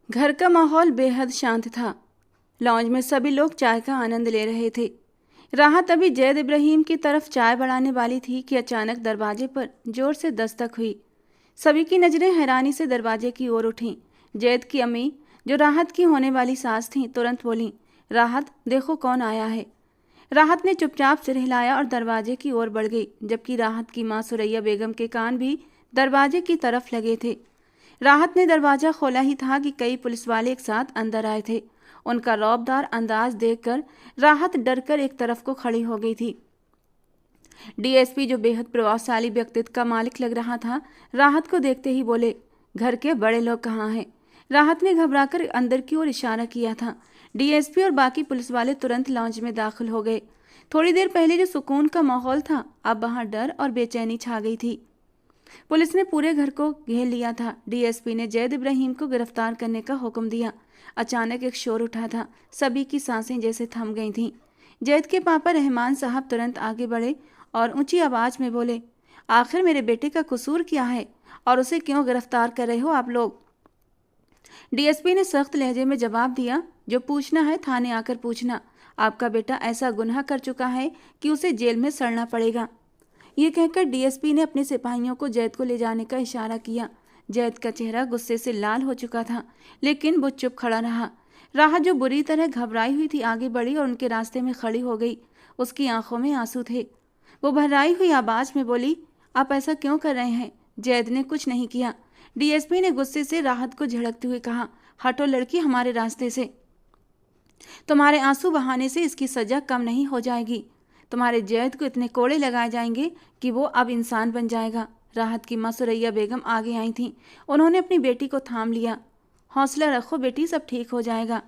घर का माहौल बेहद शांत था। लॉन्ज में सभी लोग चाय का आनंद ले रहे थे। राहत अभी जैद इब्राहिम की तरफ चाय बढ़ाने वाली थी कि अचानक दरवाजे पर जोर से दस्तक हुई। सभी की नज़रें हैरानी से दरवाजे की ओर उठीं। जैद की अम्मी, जो राहत की होने वाली सास थीं, तुरंत बोलीं, राहत, देखो कौन आया है। राहत ने चुपचाप सिर हिलाया और दरवाजे की ओर बढ़ गई, जबकि राहत की मां सुरैया बेगम के कान भी दरवाजे की तरफ लगे थे। राहत ने दरवाजा खोला ही था कि कई पुलिस वाले एक साथ अंदर आए थे। उनका रौबदार अंदाज देखकर राहत डरकर एक तरफ को खड़ी हो गई थी। डीएसपी, जो बेहद प्रभावशाली व्यक्तित्व का मालिक लग रहा था, राहत को देखते ही बोले, घर के बड़े लोग कहाँ हैं। राहत ने घबराकर अंदर की ओर इशारा किया था। डीएसपी और बाकी पुलिस वाले तुरंत लॉन्च में दाखिल हो गए। थोड़ी देर पहले जो सुकून का माहौल था, अब वहां डर और बेचैनी छा गई थी। पुलिस ने पूरे घर को घेर लिया था। डीएसपी ने जैद इब्राहिम को गिरफ्तार करने का हुक्म दिया। अचानक एक शोर उठा था। सभी की सांसें जैसे थम गई थीं। जैद के पापा रहमान साहब तुरंत आगे बढ़े और ऊंची आवाज में बोले, आखिर मेरे बेटे का कसूर क्या है और उसे क्यों गिरफ्तार कर रहे हो आप लोग। डीएसपी ने सख्त लहजे में जवाब दिया, जो पूछना है थाने आकर पूछना। आपका बेटा ऐसा गुनाह कर चुका है कि उसे जेल में सड़ना पड़ेगा। ये कहकर डीएसपी ने अपने सिपाहियों को जैद को ले जाने का इशारा किया। जैद का चेहरा गुस्से से लाल हो चुका था, लेकिन वो चुप खड़ा रहा। राहत, जो बुरी तरह घबराई हुई थी, आगे बढ़ी और उनके रास्ते में खड़ी हो गई। उसकी आंखों में आंसू थे। वो भर्राई हुई आवाज में बोली, आप ऐसा क्यों कर रहे हैं। जैद ने कुछ नहीं किया। डीएसपी ने गुस्से से राहत को झिड़कते हुए कहा, हटो लड़की हमारे रास्ते से। तुम्हारे आंसू बहाने से इसकी सजा कम नहीं हो जाएगी। तुम्हारे जैद को इतने कोड़े लगाए जाएंगे कि वो अब इंसान बन जाएगा। राहत की मां सुरैया बेगम आगे आई थीं। उन्होंने अपनी बेटी को थाम लिया। हौसला रखो बेटी, सब ठीक हो जाएगा।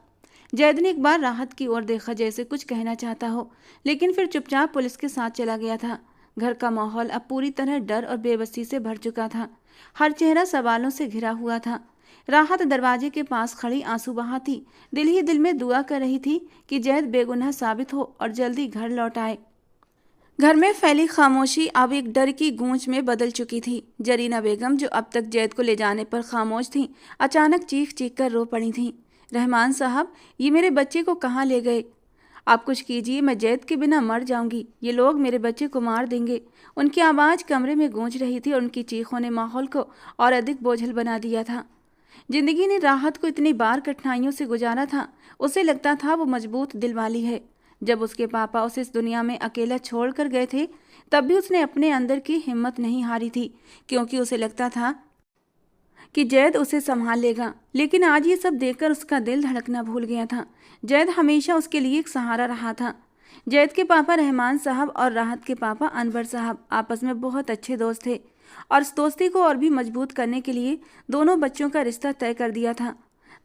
जैद ने एक बार राहत की ओर देखा, जैसे कुछ कहना चाहता हो, लेकिन फिर चुपचाप पुलिस के साथ चला गया था। घर का माहौल अब पूरी तरह डर और बेबसी से भर चुका था। हर चेहरा सवालों से घिरा हुआ था। राहत दरवाजे के पास खड़ी आंसू बहाती दिल ही दिल में दुआ कर रही थी कि जैद बेगुनाह साबित हो और जल्दी घर लौट आए। घर में फैली खामोशी अब एक डर की गूंज में बदल चुकी थी। जरीना बेगम, जो अब तक जैद को ले जाने पर खामोश थीं, अचानक चीख चीख कर रो पड़ी थीं। रहमान साहब, ये मेरे बच्चे को कहाँ ले गए। आप कुछ कीजिए, मैं जैद के बिना मर जाऊंगी। ये लोग मेरे बच्चे को मार देंगे। उनकी आवाज़ कमरे में गूंज रही थी और उनकी चीखों ने माहौल को और अधिक बोझल बना दिया था। जिंदगी ने राहत को इतनी बार कठिनाइयों से गुजारा था। उसे लगता था वो मजबूत दिल वाली है। जब उसके पापा उसे इस दुनिया में अकेला छोड़ कर गए थे, तब भी उसने अपने अंदर की हिम्मत नहीं हारी थी, क्योंकि उसे लगता था कि जैद उसे संभाल लेगा। लेकिन आज ये सब देखकर उसका दिल धड़कना भूल गया था। जैद हमेशा उसके लिए एक सहारा रहा था। जैद के पापा रहमान साहब और राहत के पापा अनवर साहब आपस में बहुत अच्छे दोस्त थे और इस दोस्ती को और भी मजबूत करने के लिए दोनों बच्चों का रिश्ता तय कर दिया था।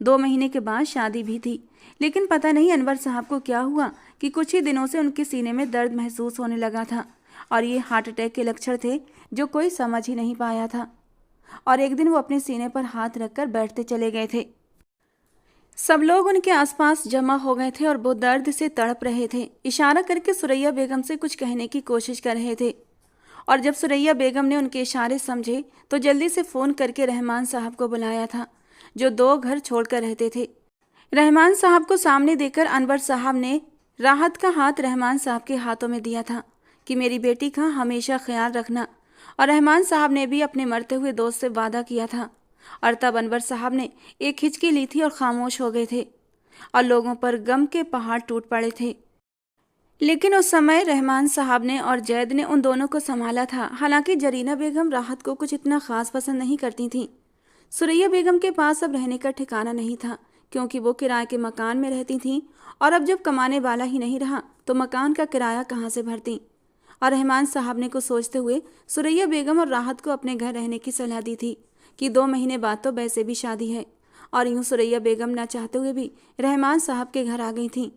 2 महीने के बाद शादी भी थी। लेकिन पता नहीं अनवर साहब को क्या हुआ कि कुछ ही दिनों से उनके सीने में दर्द महसूस होने लगा था और ये हार्ट अटैक के लक्षण थे जो कोई समझ ही नहीं पाया था। और एक दिन वो अपने सीने पर हाथ रखकर बैठते चले गए थे। सब लोग उनके आसपास जमा हो गए थे और वो दर्द से तड़प रहे थे। इशारा करके सुरैया बेगम से कुछ कहने की कोशिश कर रहे थे और जब सुरैया बेगम ने उनके इशारे समझे तो जल्दी से फ़ोन करके रहमान साहब को बुलाया था, जो 2 घर छोड़कर रहते थे। रहमान साहब को सामने देखकर अनवर साहब ने राहत का हाथ रहमान साहब के हाथों में दिया था कि मेरी बेटी का हमेशा ख्याल रखना। और रहमान साहब ने भी अपने मरते हुए दोस्त से वादा किया था। और तब अनवर साहब ने एक हिचकी ली थी और खामोश हो गए थे और लोगों पर गम के पहाड़ टूट पड़े थे। लेकिन उस समय रहमान साहब ने और जैद ने उन दोनों को संभाला था। हालांकि जरीना बेगम राहत को कुछ इतना खास पसंद नहीं करती थीं। सुरैया बेगम के पास अब रहने का ठिकाना नहीं था, क्योंकि वो किराए के मकान में रहती थीं और अब जब कमाने वाला ही नहीं रहा तो मकान का किराया कहाँ से भरती। और रहमान साहब ने कुछ सोचते हुए सुरैया बेगम और राहत को अपने घर रहने की सलाह दी थी कि 2 महीने बाद तो वैसे भी शादी है। और यूं सुरैया बेगम ना चाहते हुए भी रहमान साहब के घर आ गई थीं।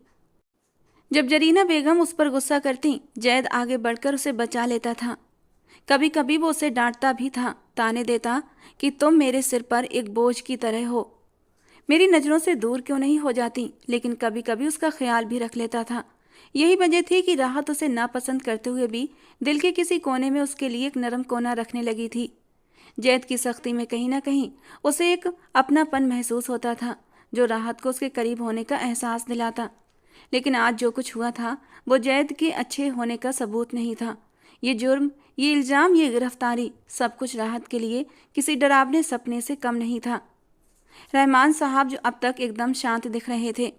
जब जरीना बेगम उस पर गुस्सा करती, जैद आगे बढ़कर उसे बचा लेता था। कभी कभी वो उसे डांटता भी था, ताने देता कि तुम मेरे सिर पर एक बोझ की तरह हो, मेरी नज़रों से दूर क्यों नहीं हो जाती। लेकिन कभी कभी उसका ख्याल भी रख लेता था। यही वजह थी कि राहत उसे नापसंद करते हुए भी दिल के किसी कोने में उसके लिए एक नरम कोना रखने लगी थी। जैद की सख्ती में कहीं ना कहीं उसे एक अपनापन महसूस होता था। जो राहत को उसके करीब होने का एहसास दिलाता। लेकिन आज जो कुछ हुआ था वो जैद के अच्छे होने का सबूत नहीं था। ये जुर्म, ये इल्ज़ाम, ये गिरफ्तारी, सब कुछ राहत के लिए किसी डरावने सपने से कम नहीं था। रहमान साहब, जो अब तक एकदम शांत दिख रहे थे,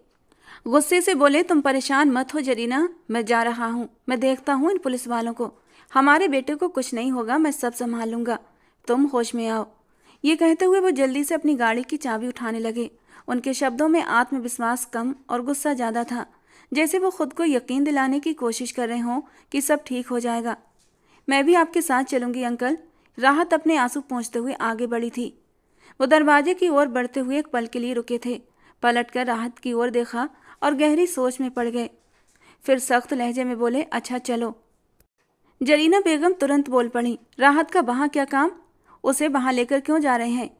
गुस्से से बोले, तुम परेशान मत हो जरीना, मैं जा रहा हूँ। मैं देखता हूँ इन पुलिस वालों को। हमारे बेटे को कुछ नहीं होगा, मैं सब संभाल लूंगा। तुम होश में आओ। ये कहते हुए वो जल्दी से अपनी गाड़ी की चाबी उठाने लगे। उनके शब्दों में आत्मविश्वास कम और गुस्सा ज़्यादा था, जैसे वो खुद को यकीन दिलाने की कोशिश कर रहे हों कि सब ठीक हो जाएगा। मैं भी आपके साथ चलूंगी अंकल। राहत अपने आंसू पोंछते हुए आगे बढ़ी थी। वो दरवाजे की ओर बढ़ते हुए एक पल के लिए रुके थे, पलटकर राहत की ओर देखा और गहरी सोच में पड़ गए। फिर सख्त लहजे में बोले, अच्छा चलो। जरीना बेगम तुरंत बोल पड़ी, राहत का वहाँ क्या काम? उसे वहाँ लेकर क्यों जा रहे हैं?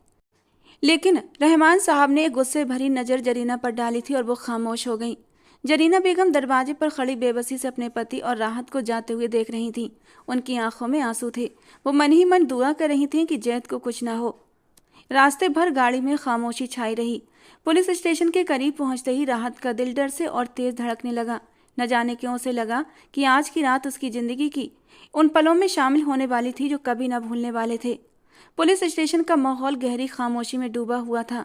लेकिन रहमान साहब ने एक गुस्से भरी नज़र जरीना पर डाली थी और वो खामोश हो गई। जरीना बेगम दरवाजे पर खड़ी बेबसी से अपने पति और राहत को जाते हुए देख रही थीं। उनकी आंखों में आंसू थे। वो मन ही मन दुआ कर रही थीं कि जैद को कुछ ना हो। रास्ते भर गाड़ी में खामोशी छाई रही। पुलिस स्टेशन के करीब पहुंचते ही राहत का दिल डर से और तेज धड़कने लगा। न जाने क्यों उसे लगा कि आज की रात उसकी जिंदगी की उन पलों में शामिल होने वाली थी जो कभी न भूलने वाले थे। पुलिस स्टेशन का माहौल गहरी खामोशी में डूबा हुआ था।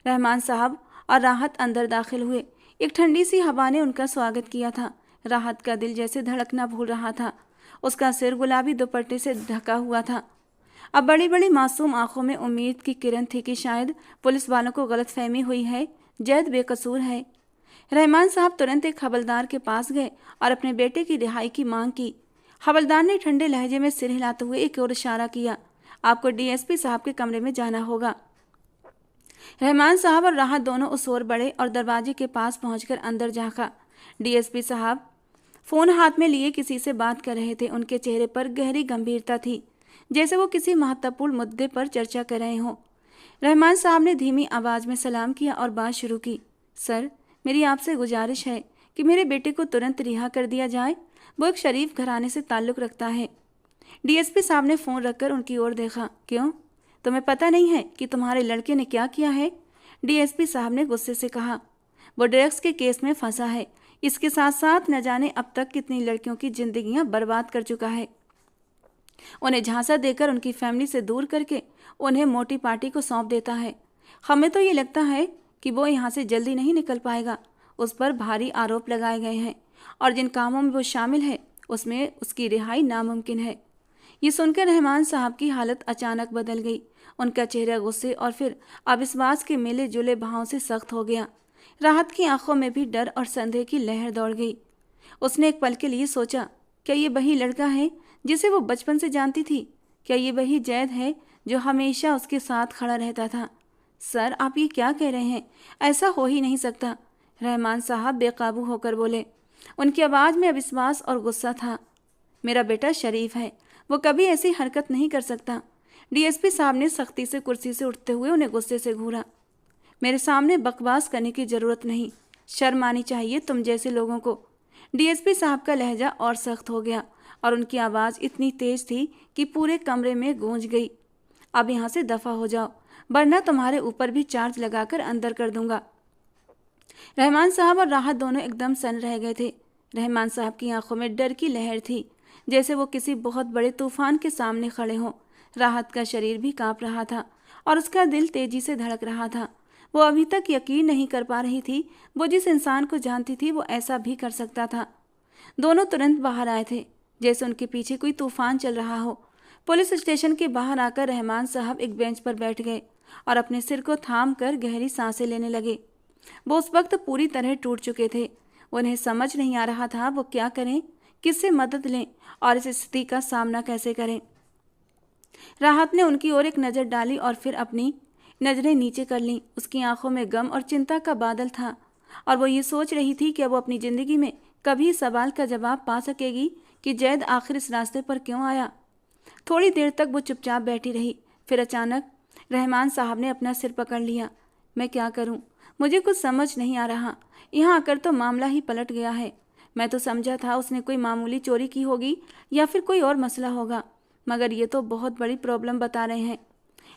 रहमान साहब और राहत अंदर दाखिल हुए। एक ठंडी सी हवा ने उनका स्वागत किया था। राहत का दिल जैसे धड़कना भूल रहा था। उसका सिर गुलाबी दुपट्टे से ढका हुआ था। अब बड़ी बड़ी मासूम आंखों में उम्मीद की किरण थी कि शायद पुलिस वालों को गलतफहमी हुई है, जैद बेकसूर है। रहमान साहब तुरंत एक हवलदार के पास गए और अपने बेटे की रिहाई की मांग की। हवलदार ने ठंडे लहजे में सिर हिलाते हुए एक और इशारा किया, आपको डीएसपी साहब के कमरे में जाना होगा। रहमान साहब और राहत दोनों उस ओर बढ़े और दरवाजे के पास पहुंचकर अंदर झांका। डीएसपी साहब फोन हाथ में लिए किसी से बात कर रहे थे। उनके चेहरे पर गहरी गंभीरता थी, जैसे वो किसी महत्वपूर्ण मुद्दे पर चर्चा कर रहे हों। रहमान साहब ने धीमी आवाज में सलाम किया और बात शुरू की, सर, मेरी आपसे गुजारिश है कि मेरे बेटे को तुरंत रिहा कर दिया जाए। वो एक शरीफ घराने से ताल्लुक़ रखता है। डीएसपी साहब ने फ़ोन रखकर उनकी ओर देखा, क्यों, तुम्हें पता नहीं है कि तुम्हारे लड़के ने क्या किया है? डीएसपी साहब ने गुस्से से कहा, वो ड्रग्स के केस में फंसा है। इसके साथ साथ न जाने अब तक कितनी लड़कियों की जिंदगियां बर्बाद कर चुका है। उन्हें झांसा देकर, उनकी फैमिली से दूर करके उन्हें मोटी पार्टी को सौंप देता है। हमें तो ये लगता है कि वो यहाँ से जल्दी नहीं निकल पाएगा। उस पर भारी आरोप लगाए गए हैं और जिन कामों में वो शामिल है उसमें उसकी रिहाई नामुमकिन है। ये सुनकर रहमान साहब की हालत अचानक बदल गई। उनका चेहरा गुस्से और फिर अविश्वास के मिले जुले भावों से सख्त हो गया। राहत की आंखों में भी डर और संदेह की लहर दौड़ गई। उसने एक पल के लिए सोचा, क्या ये वही लड़का है जिसे वो बचपन से जानती थी? क्या ये वही जैद है जो हमेशा उसके साथ खड़ा रहता था? सर, आप ये क्या कह रहे हैं? ऐसा हो ही नहीं सकता। रहमान साहब बेकाबू होकर बोले। उनकी आवाज़ में अविश्वास और गुस्सा था। मेरा बेटा शरीफ है, वो कभी ऐसी हरकत नहीं कर सकता। डीएसपी साहब ने सख्ती से कुर्सी से उठते हुए उन्हें गुस्से से घूरा। मेरे सामने बकवास करने की ज़रूरत नहीं, शर्म आनी चाहिए तुम जैसे लोगों को। डीएसपी साहब का लहजा और सख्त हो गया और उनकी आवाज़ इतनी तेज थी कि पूरे कमरे में गूंज गई। अब यहाँ से दफ़ा हो जाओ, वरना तुम्हारे ऊपर भी चार्ज लगाकर अंदर कर दूंगा। रहमान साहब और राहत दोनों एकदम सन रह गए थे। रहमान साहब की आंखों में डर की लहर थी, जैसे वो किसी बहुत बड़े तूफान के सामने खड़े हों। राहत का शरीर भी कांप रहा था और उसका दिल तेजी से धड़क रहा था। वो अभी तक यकीन नहीं कर पा रही थी वो जिस इंसान को जानती थी वो ऐसा भी कर सकता था। दोनों तुरंत बाहर आए थे, जैसे उनके पीछे कोई तूफान चल रहा हो। पुलिस स्टेशन के बाहर आकर रहमान साहब एक बेंच पर बैठ गए और अपने सिर को थाम कर गहरी सांसें लेने लगे। वो उस वक्त पूरी तरह टूट चुके थे। उन्हें समझ नहीं आ रहा था वो क्या करें, किससे मदद लें और इस स्थिति का सामना कैसे करें। राहत ने उनकी ओर एक नज़र डाली और फिर अपनी नज़रें नीचे कर लीं। उसकी आंखों में गम और चिंता का बादल था और वो ये सोच रही थी कि वो अपनी ज़िंदगी में कभी सवाल का जवाब पा सकेगी कि जैद आखिर इस रास्ते पर क्यों आया। थोड़ी देर तक वो चुपचाप बैठी रही। फिर अचानक रहमान साहब ने अपना सिर पकड़ लिया। मैं क्या करूं? मुझे कुछ समझ नहीं आ रहा। यहाँ आकर तो मामला ही पलट गया है। मैं तो समझा था उसने कोई मामूली चोरी की होगी या फिर कोई और मसला होगा, मगर ये तो बहुत बड़ी प्रॉब्लम बता रहे हैं।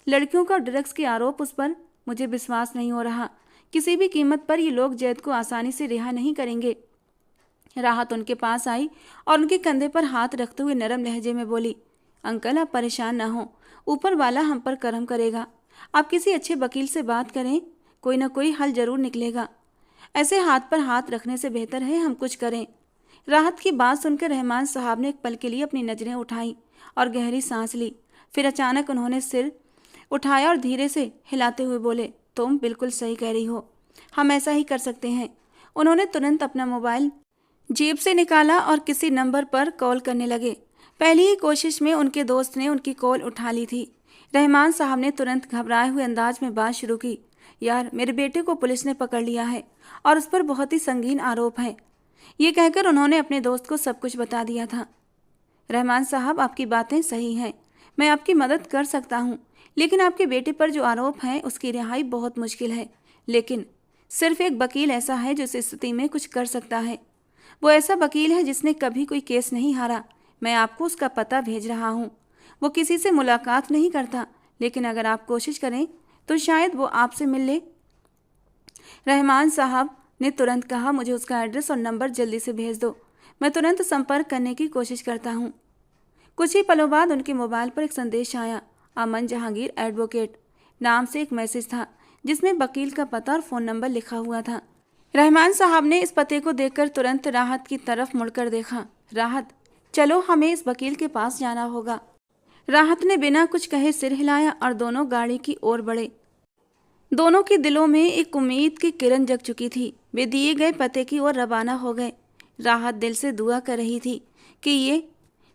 लड़कियों का ड्रग्स के आरोप उस पर। मुझे विश्वास नहीं हो रहा किसी भी कीमत पर ये लोग जैद को आसानी से रिहा नहीं करेंगे। राहत उनके पास आई और उनके कंधे पर हाथ रखते हुए नरम लहजे में बोली, अंकल आप परेशान ना हो, ऊपर वाला हम पर करम करेगा। आप किसी अच्छे वकील से बात करें, कोई ना कोई हल जरूर निकलेगा। ऐसे हाथ पर हाथ रखने से बेहतर है हम कुछ करें। राहत की बात सुनकर रहमान साहब ने एक पल के लिए अपनी नजरें उठाई और गहरी सांस ली। फिर अचानक उन्होंने सिर उठाया और धीरे से हिलाते हुए बोले, तुम बिल्कुल सही कह रही हो, हम ऐसा ही कर सकते हैं। उन्होंने तुरंत अपना मोबाइल जेब से निकाला और किसी नंबर पर कॉल करने लगे। पहली ही कोशिश में उनके दोस्त ने उनकी कॉल उठा ली थी। रहमान साहब ने तुरंत घबराए हुए अंदाज में बात शुरू की, यार मेरे बेटे को पुलिस ने पकड़ लिया है और उस पर बहुत ही संगीन आरोप है। ये कहकर उन्होंने अपने दोस्त को सब कुछ बता दिया था। रहमान साहब आपकी बातें सही हैं, मैं आपकी मदद कर सकता हूँ, लेकिन आपके बेटे पर जो आरोप है उसकी रिहाई बहुत मुश्किल है। लेकिन सिर्फ एक वकील ऐसा है जो इस स्थिति में कुछ कर सकता है। वो ऐसा वकील है जिसने कभी कोई केस नहीं हारा। मैं आपको उसका पता भेज रहा हूँ। वो किसी से मुलाकात नहीं करता, लेकिन अगर आप कोशिश करें तो शायद वो आपसे मिल ले। रहमान साहब ने तुरंत कहा, मुझे उसका एड्रेस और नंबर जल्दी से भेज दो, मैं तुरंत संपर्क करने की कोशिश करता हूँ। कुछ ही पलों बाद उनके मोबाइल पर एक संदेश आया। अमन जहांगीर एडवोकेट नाम से एक मैसेज था जिसमें वकील का पता और फ़ोन नंबर लिखा हुआ था। रहमान साहब ने इस पते को देखकर तुरंत राहत की तरफ मुड़कर देखा। राहत, चलो हमें इस वकील के पास जाना होगा। राहत ने बिना कुछ कहे सिर हिलाया और दोनों गाड़ी की ओर बढ़े। दोनों के दिलों में एक उम्मीद की किरण जग चुकी थी। वे दिए गए पते की ओर रवाना हो गए। राहत दिल से दुआ कर रही थी कि ये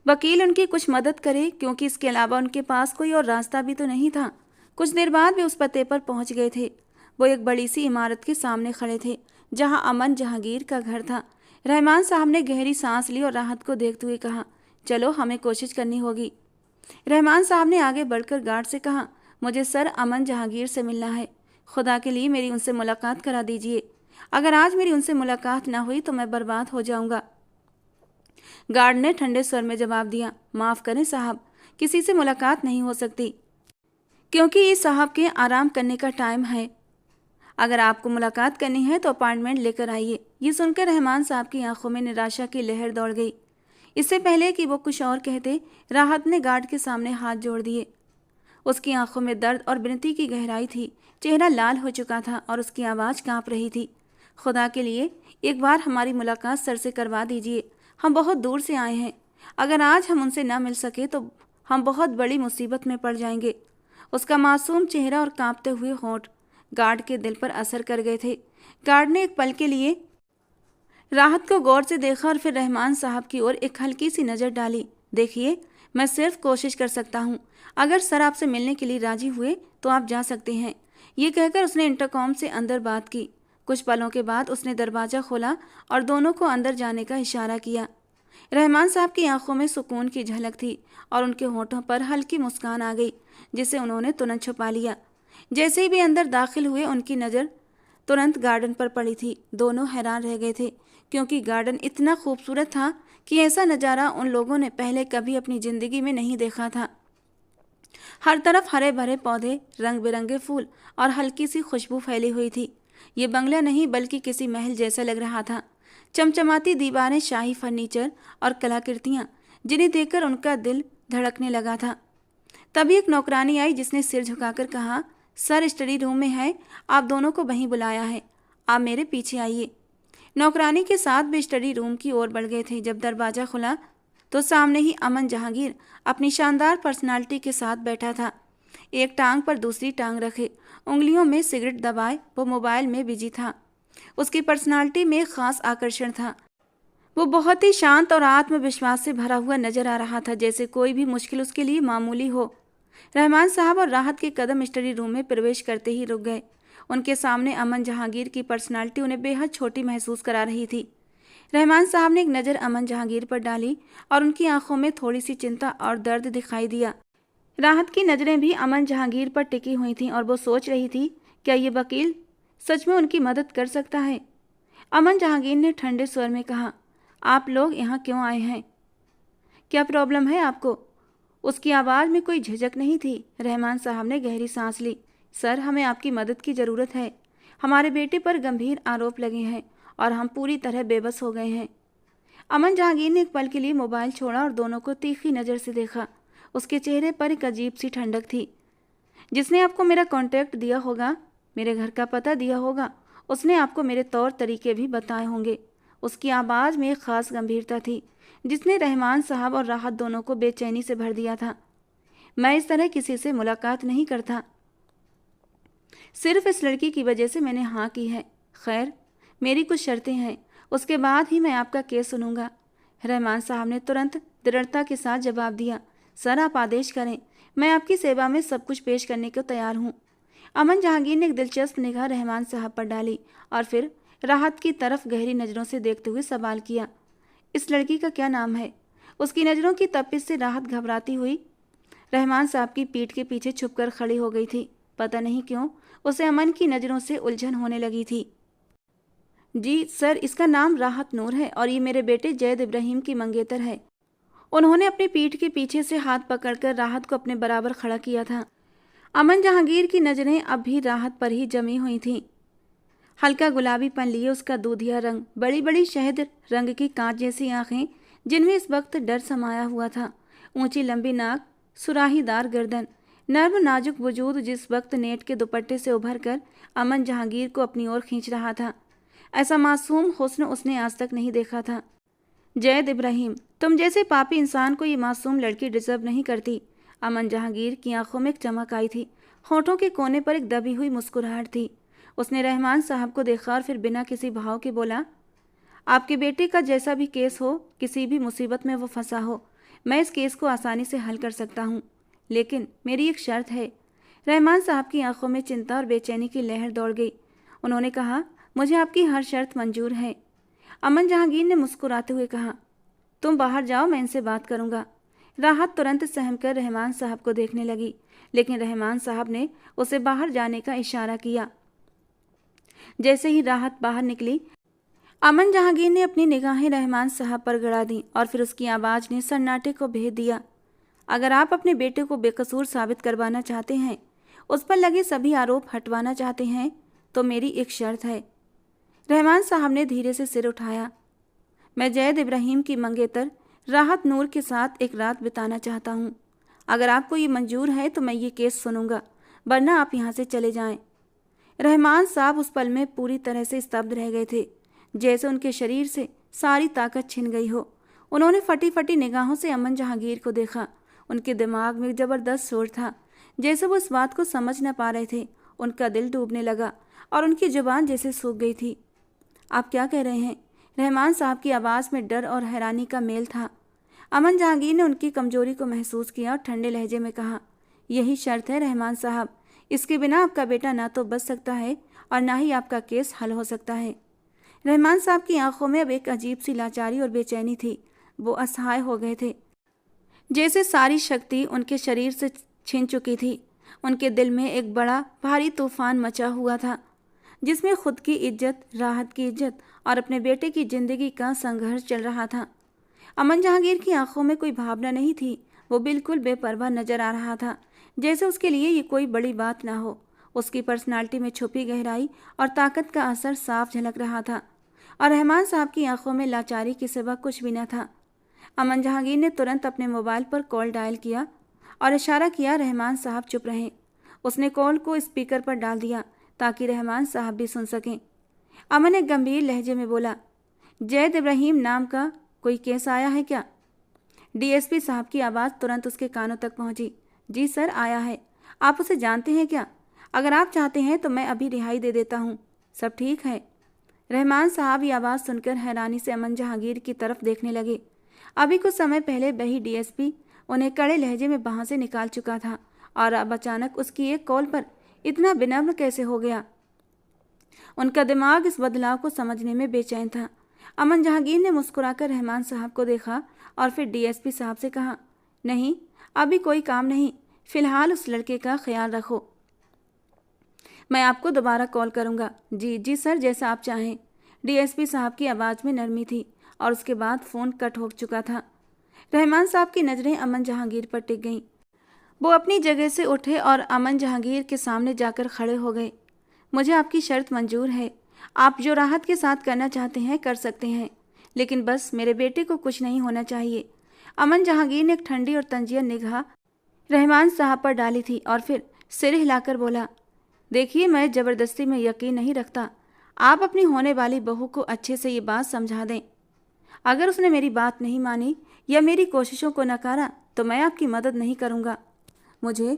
वकील उनकी कुछ मदद करे, क्योंकि इसके अलावा उनके पास कोई और रास्ता भी तो नहीं था। कुछ देर बाद वे उस पते पर पहुंच गए थे। वो एक बड़ी सी इमारत के सामने खड़े थे जहां अमन जहांगीर का घर था। रहमान साहब ने गहरी सांस ली और राहत को देखते हुए कहा, चलो हमें कोशिश करनी होगी। रहमान साहब ने आगे बढ़कर गार्ड से कहा, मुझे सर अमन जहांगीर से मिलना है, खुदा के लिए मेरी उनसे मुलाकात करा दीजिए। अगर आज मेरी उनसे मुलाकात ना हुई तो मैं बर्बाद हो जाऊंगा। गार्ड ने ठंडे स्वर में जवाब दिया, माफ़ करें साहब, किसी से मुलाकात नहीं हो सकती, क्योंकि इस साहब के आराम करने का टाइम है। अगर आपको मुलाकात करनी है तो अपॉइंटमेंट लेकर आइए। ये सुनकर रहमान साहब की आंखों में निराशा की लहर दौड़ गई। इससे पहले कि वो कुछ और कहते, राहत ने गार्ड के सामने हाथ जोड़ दिए। उसकी आंखों में दर्द और विनती की गहराई थी। चेहरा लाल हो चुका था और उसकी आवाज़ कांप रही थी। खुदा के लिए एक बार हमारी मुलाकात सर से करवा दीजिए, हम बहुत दूर से आए हैं। अगर आज हम उनसे न मिल सके तो हम बहुत बड़ी मुसीबत में पड़ जाएंगे। उसका मासूम चेहरा और कांपते हुए होंठ गार्ड के दिल पर असर कर गए थे। गार्ड ने एक पल के लिए राहत को गौर से देखा और फिर रहमान साहब की ओर एक हल्की सी नज़र डाली। देखिए, मैं सिर्फ कोशिश कर सकता हूँ, अगर सर आपसे मिलने के लिए राजी हुए तो आप जा सकते हैं। ये कहकर उसने इंटरकॉम से अंदर बात की। कुछ पलों के बाद उसने दरवाज़ा खोला और दोनों को अंदर जाने का इशारा किया। रहमान साहब की आंखों में सुकून की झलक थी और उनके होठों पर हल्की मुस्कान आ गई, जिसे उन्होंने तुरंत छुपा लिया। जैसे ही वे अंदर दाखिल हुए उनकी नज़र तुरंत गार्डन पर पड़ी थी। दोनों हैरान रह गए थे, क्योंकि गार्डन इतना खूबसूरत था कि ऐसा नज़ारा उन लोगों ने पहले कभी अपनी ज़िंदगी में नहीं देखा था। हर तरफ हरे भरे पौधे, रंग बिरंगे फूल और हल्की सी खुशबू फैली हुई थी। ये बंगला नहीं बल्कि किसी महल जैसा लग रहा था। चमचमाती दीवारें, शाही फर्नीचर और कलाकृतियाँ, जिन्हें देखकर उनका दिल धड़कने लगा था। तभी एक नौकरानी आई जिसने सिर झुकाकर कहा, सर स्टडी रूम में है, आप दोनों को वहीं बुलाया है, आप मेरे पीछे आइए। नौकरानी के साथ भी स्टडी रूम की ओर बढ़ गए थे। जब दरवाज़ा खुला तो सामने ही अमन जहांगीर अपनी शानदार पर्सनालिटी के साथ बैठा था। एक टांग पर दूसरी टांग रखे, उंगलियों में सिगरेट दबाए वो मोबाइल में बिजी था। उसकी पर्सनालिटी में एक खास आकर्षण था। वो बहुत ही शांत और आत्मविश्वास से भरा हुआ नजर आ रहा था, जैसे कोई भी मुश्किल उसके लिए मामूली हो। रहमान साहब और राहत के कदम स्टडी रूम में प्रवेश करते ही रुक गए। उनके सामने अमन जहांगीर की पर्सनालिटी उन्हें बेहद छोटी महसूस करा रही थी। रहमान साहब ने एक नज़र अमन जहांगीर पर डाली और उनकी आंखों में थोड़ी सी चिंता और दर्द दिखाई दिया। राहत की नज़रें भी अमन जहांगीर पर टिकी हुई थीं और वो सोच रही थी, क्या ये वकील सच में उनकी मदद कर सकता है। अमन जहांगीर ने ठंडे स्वर में कहा, आप लोग यहाँ क्यों आए हैं, क्या प्रॉब्लम है आपको? उसकी आवाज़ में कोई झिझक नहीं थी। रहमान साहब ने गहरी सांस ली। सर, हमें आपकी मदद की ज़रूरत है। हमारे बेटे पर गंभीर आरोप लगे हैं और हम पूरी तरह बेबस हो गए हैं। अमन जहांगीर ने एक पल के लिए मोबाइल छोड़ा और दोनों को तीखी नज़र से देखा। उसके चेहरे पर एक अजीब सी ठंडक थी। जिसने आपको मेरा कॉन्टैक्ट दिया होगा, मेरे घर का पता दिया होगा, उसने आपको मेरे तौर तरीके भी बताए होंगे। उसकी आवाज़ में एक ख़ास गंभीरता थी जिसने रहमान साहब और राहत दोनों को बेचैनी से भर दिया था। मैं इस तरह किसी से मुलाकात नहीं करता, सिर्फ इस लड़की की वजह से मैंने हाँ की है। खैर, मेरी कुछ शर्तें हैं, उसके बाद ही मैं आपका केस सुनूंगा। रहमान साहब ने तुरंत दृढ़ता के साथ जवाब दिया। सर, आप आदेश करें, मैं आपकी सेवा में सब कुछ पेश करने को तैयार हूँ। अमन जहांगीर ने एक दिलचस्प निगाह रहमान साहब पर डाली और फिर राहत की तरफ गहरी नज़रों से देखते हुए सवाल किया, इस लड़की का क्या नाम है? उसकी नज़रों की तपिश से राहत घबराती हुई रहमान साहब की पीठ के पीछे छुपकर खड़ी हो गई थी। पता नहीं क्यों उसे अमन की नज़रों से उलझन होने लगी थी। जी सर, इसका नाम राहत नूर है और ये मेरे बेटे जैद इब्राहिम की मंगेतर है। उन्होंने अपनी पीठ के पीछे से हाथ पकड़कर राहत को अपने बराबर खड़ा किया था। अमन जहांगीर की नज़रें अब भी राहत पर ही जमी हुई थीं। हल्का गुलाबीपन लिए उसका दूधिया रंग, बड़ी बड़ी शहद रंग की कांच जैसी आंखें जिनमें इस वक्त डर समाया हुआ था, ऊंची लंबी नाक, सुराहीदार गर्दन, नर्म नाजुक वजूद जिस वक्त नेट के दुपट्टे से उभर कर अमन जहांगीर को अपनी ओर खींच रहा था। ऐसा मासूम हुस्न उसने आज तक नहीं देखा था। जैद इब्राहिम, तुम जैसे पापी इंसान को ये मासूम लड़की डिजर्व नहीं करती। अमन जहांगीर की आंखों में एक चमक आई थी, होठों के कोने पर एक दबी हुई मुस्कुराहट थी। उसने रहमान साहब को देखा और फिर बिना किसी भाव के बोला, आपके बेटे का जैसा भी केस हो, किसी भी मुसीबत में वो फंसा हो, मैं इस केस को आसानी से हल कर सकता हूँ, लेकिन मेरी एक शर्त है। रहमान साहब की आंखों में चिंता और बेचैनी की लहर दौड़ गई। उन्होंने कहा, मुझे आपकी हर शर्त मंजूर है। अमन जहांगीर ने मुस्कुराते हुए कहा, तुम बाहर जाओ, मैं इनसे बात करूंगा। राहत तुरंत सहमकर रहमान साहब को देखने लगी, लेकिन रहमान साहब ने उसे बाहर जाने का इशारा किया। जैसे ही राहत बाहर निकली, अमन जहांगीर ने अपनी निगाहें रहमान साहब पर गड़ा दी और फिर उसकी आवाज़ ने सन्नाटे को भेद दिया। अगर आप अपने बेटे को बेकसूर साबित करवाना चाहते हैं, उस पर लगे सभी आरोप हटवाना चाहते हैं, तो मेरी एक शर्त है। रहमान साहब ने धीरे से सिर उठाया। मैं जैद इब्राहिम की मंगेतर राहत नूर के साथ एक रात बिताना चाहता हूँ। अगर आपको ये मंजूर है तो मैं ये केस सुनूंगा, वरना आप यहाँ से चले जाएं। रहमान साहब उस पल में पूरी तरह से स्तब्ध रह गए थे, जैसे उनके शरीर से सारी ताकत छिन गई हो। उन्होंने फटी फटी निगाहों से अमन जहांगीर को देखा। उनके दिमाग में ज़बरदस्त शोर था, जैसे वो इस बात को समझ न पा रहे थे। उनका दिल डूबने लगा और उनकी जुबान जैसे सूख गई थी। आप क्या कह रहे हैं? रहमान साहब की आवाज़ में डर और हैरानी का मेल था। अमन जहांगीर ने उनकी कमजोरी को महसूस किया और ठंडे लहजे में कहा, यही शर्त है रहमान साहब, इसके बिना आपका बेटा ना तो बच सकता है और ना ही आपका केस हल हो सकता है। रहमान साहब की आंखों में अब एक अजीब सी लाचारी और बेचैनी थी। वो असहाय हो गए थे, जैसे सारी शक्ति उनके शरीर से छिन चुकी थी। उनके दिल में एक बड़ा भारी तूफान मचा हुआ था, जिसमें खुद की इज्जत, राहत की इज्जत और अपने बेटे की जिंदगी का संघर्ष चल रहा था। अमन जहांगीर की आंखों में कोई भावना नहीं थी। वो बिल्कुल बेपरवाह नजर आ रहा था, जैसे उसके लिए ये कोई बड़ी बात ना हो। उसकी पर्सनालिटी में छुपी गहराई और ताकत का असर साफ झलक रहा था और रहमान साहब की आंखों में लाचारी के सिवा कुछ भी न था। अमन जहांगीर ने तुरंत अपने मोबाइल पर कॉल डायल किया और इशारा किया रहमान साहब चुप रहें। उसने कॉल को स्पीकर पर डाल दिया ताकि रहमान साहब भी सुन सकें। अमन एक गंभीर लहजे में बोला, जैद इब्राहिम नाम का कोई केस आया है क्या? डीएसपी साहब की आवाज़ तुरंत उसके कानों तक पहुंची। जी सर, आया है। आप उसे जानते हैं क्या? अगर आप चाहते हैं तो मैं अभी रिहाई दे देता हूँ। सब ठीक है? रहमान साहब ये आवाज़ सुनकर हैरानी से अमन जहांगीर की तरफ देखने लगे। अभी कुछ समय पहले वही डीएसपी उन्हें कड़े लहजे में वहाँ से निकाल चुका था और अब अचानक उसकी एक कॉल पर इतना विनम्र कैसे हो गया? उनका दिमाग इस बदलाव को समझने में बेचैन था। अमन जहांगीर ने मुस्कुराकर रहमान साहब को देखा और फिर डीएसपी साहब से कहा, नहीं, अभी कोई काम नहीं, फिलहाल उस लड़के का ख्याल रखो। मैं आपको दोबारा कॉल करूंगा। जी जी सर, जैसा आप चाहें। डीएसपी साहब की आवाज़ में नरमी थी और उसके बाद फ़ोन कट हो चुका था। रहमान साहब की नज़रें अमन जहांगीर पर टिक गईं। वो अपनी जगह से उठे और अमन जहांगीर के सामने जाकर खड़े हो गए। मुझे आपकी शर्त मंजूर है। आप जो राहत के साथ करना चाहते हैं कर सकते हैं, लेकिन बस मेरे बेटे को कुछ नहीं होना चाहिए। अमन जहांगीर ने एक ठंडी और तंजिया निगाह रहमान साहब पर डाली थी और फिर सिर हिलाकर बोला, देखिए, मैं ज़बरदस्ती में यकीन नहीं रखता। आप अपनी होने वाली बहू को अच्छे से ये बात समझा दें। अगर उसने मेरी बात नहीं मानी या मेरी कोशिशों को नकारा तो मैं आपकी मदद नहीं करूँगा। मुझे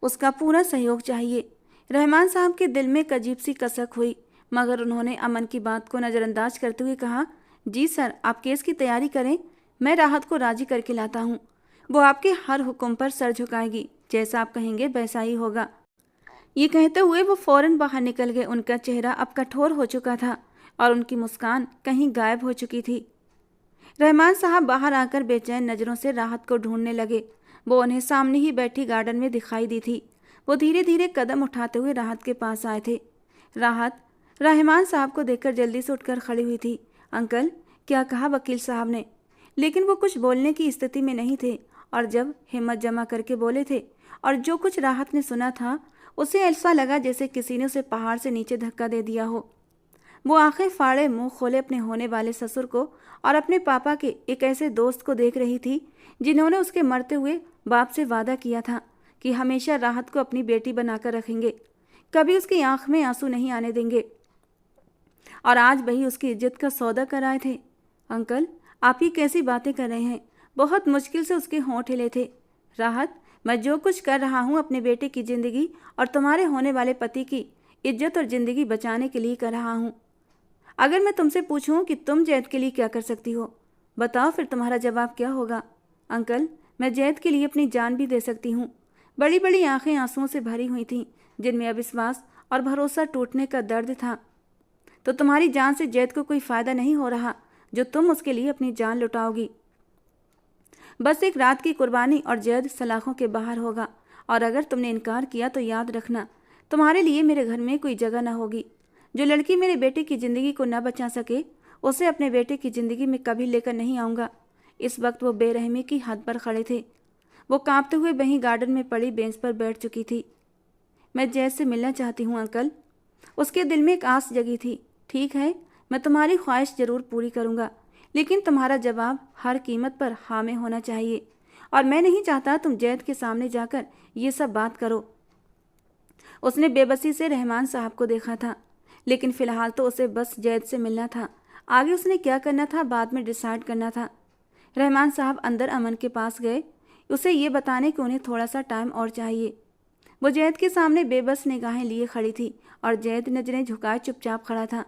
उसका पूरा सहयोग चाहिए। रहमान साहब के दिल में एक अजीब सी कसक हुई, मगर उन्होंने अमन की बात को नज़रअंदाज करते हुए कहा, जी सर, आप केस की तैयारी करें, मैं राहत को राजी करके लाता हूँ। वो आपके हर हुक्म पर सर झुकाएगी, जैसा आप कहेंगे वैसा ही होगा। ये कहते हुए वो फौरन बाहर निकल गए। उनका चेहरा अब कठोर हो चुका था और उनकी मुस्कान कहीं गायब हो चुकी थी। रहमान साहब बाहर आकर बेचैन नज़रों से राहत को ढूंढने लगे। वो उन्हें सामने ही बैठी गार्डन में दिखाई दी थी। वो धीरे धीरे कदम उठाते हुए राहत के पास आए थे। राहत रहमान साहब को देखकर जल्दी से उठकर खड़ी हुई थी। अंकल, क्या कहा वकील साहब ने? लेकिन वो कुछ बोलने की स्थिति में नहीं थे और जब हिम्मत जमा करके बोले थे और जो कुछ राहत ने सुना था उसे ऐसा लगा जैसे किसी ने उसे पहाड़ से नीचे धक्का दे दिया हो। वो आंखें फाड़े मुंह खोले अपने होने वाले ससुर को और अपने पापा के एक ऐसे दोस्त को देख रही थी जिन्होंने उसके मरते हुए बाप से वादा किया था कि हमेशा राहत को अपनी बेटी बनाकर रखेंगे, कभी उसकी आंख में आंसू नहीं आने देंगे। और आज वही उसकी इज्जत का सौदा कराए थे। अंकल, आप ही कैसी बातें कर रहे हैं? बहुत मुश्किल से उसके होंठ हिले थे। राहत, मैं जो कुछ कर रहा हूँ अपने बेटे की ज़िंदगी और तुम्हारे होने वाले पति की इज्जत और ज़िंदगी बचाने के लिए कर रहा हूँ। अगर मैं तुमसे पूछूं कि तुम जैद के लिए क्या कर सकती हो, बताओ, फिर तुम्हारा जवाब क्या होगा? अंकल, मैं जैद के लिए अपनी जान भी दे सकती हूँ। बड़ी बड़ी आंखें आंसुओं से भरी हुई थीं, जिनमें अविश्वास और भरोसा टूटने का दर्द था। तो तुम्हारी जान से जैद को कोई फ़ायदा नहीं हो रहा जो तुम उसके लिए अपनी जान लुटाओगी। बस एक रात की कुर्बानी और जैद सलाखों के बाहर होगा। और अगर तुमने इनकार किया तो याद रखना, तुम्हारे लिए मेरे घर में कोई जगह न होगी। जो लड़की मेरे बेटे की ज़िंदगी को न बचा सके उसे अपने बेटे की ज़िंदगी में कभी लेकर नहीं आऊँगा। इस वक्त वो बेरहमी की हद पर खड़े थे। वो कांपते हुए वहीं गार्डन में पड़ी बेंच पर बैठ चुकी थी। मैं जैद से मिलना चाहती हूँ अंकल। उसके दिल में एक आस जगी थी। ठीक है, मैं तुम्हारी ख्वाहिश ज़रूर पूरी करूँगा, लेकिन तुम्हारा जवाब हर कीमत पर हाँ में होना चाहिए। और मैं नहीं चाहता तुम जैद के सामने जाकर ये सब बात करो। उसने बेबसी से रहमान साहब को देखा था, लेकिन फ़िलहाल तो उसे बस जैद से मिलना था। आगे उसने क्या करना था बाद में डिसाइड करना था। रहमान साहब अंदर अमन के पास गए, उसे ये बताने कि उन्हें थोड़ा सा टाइम और चाहिए। वो जैद के सामने बेबस निगाहें लिए खड़ी थी और जैद नजरें झुकाए चुपचाप खड़ा था।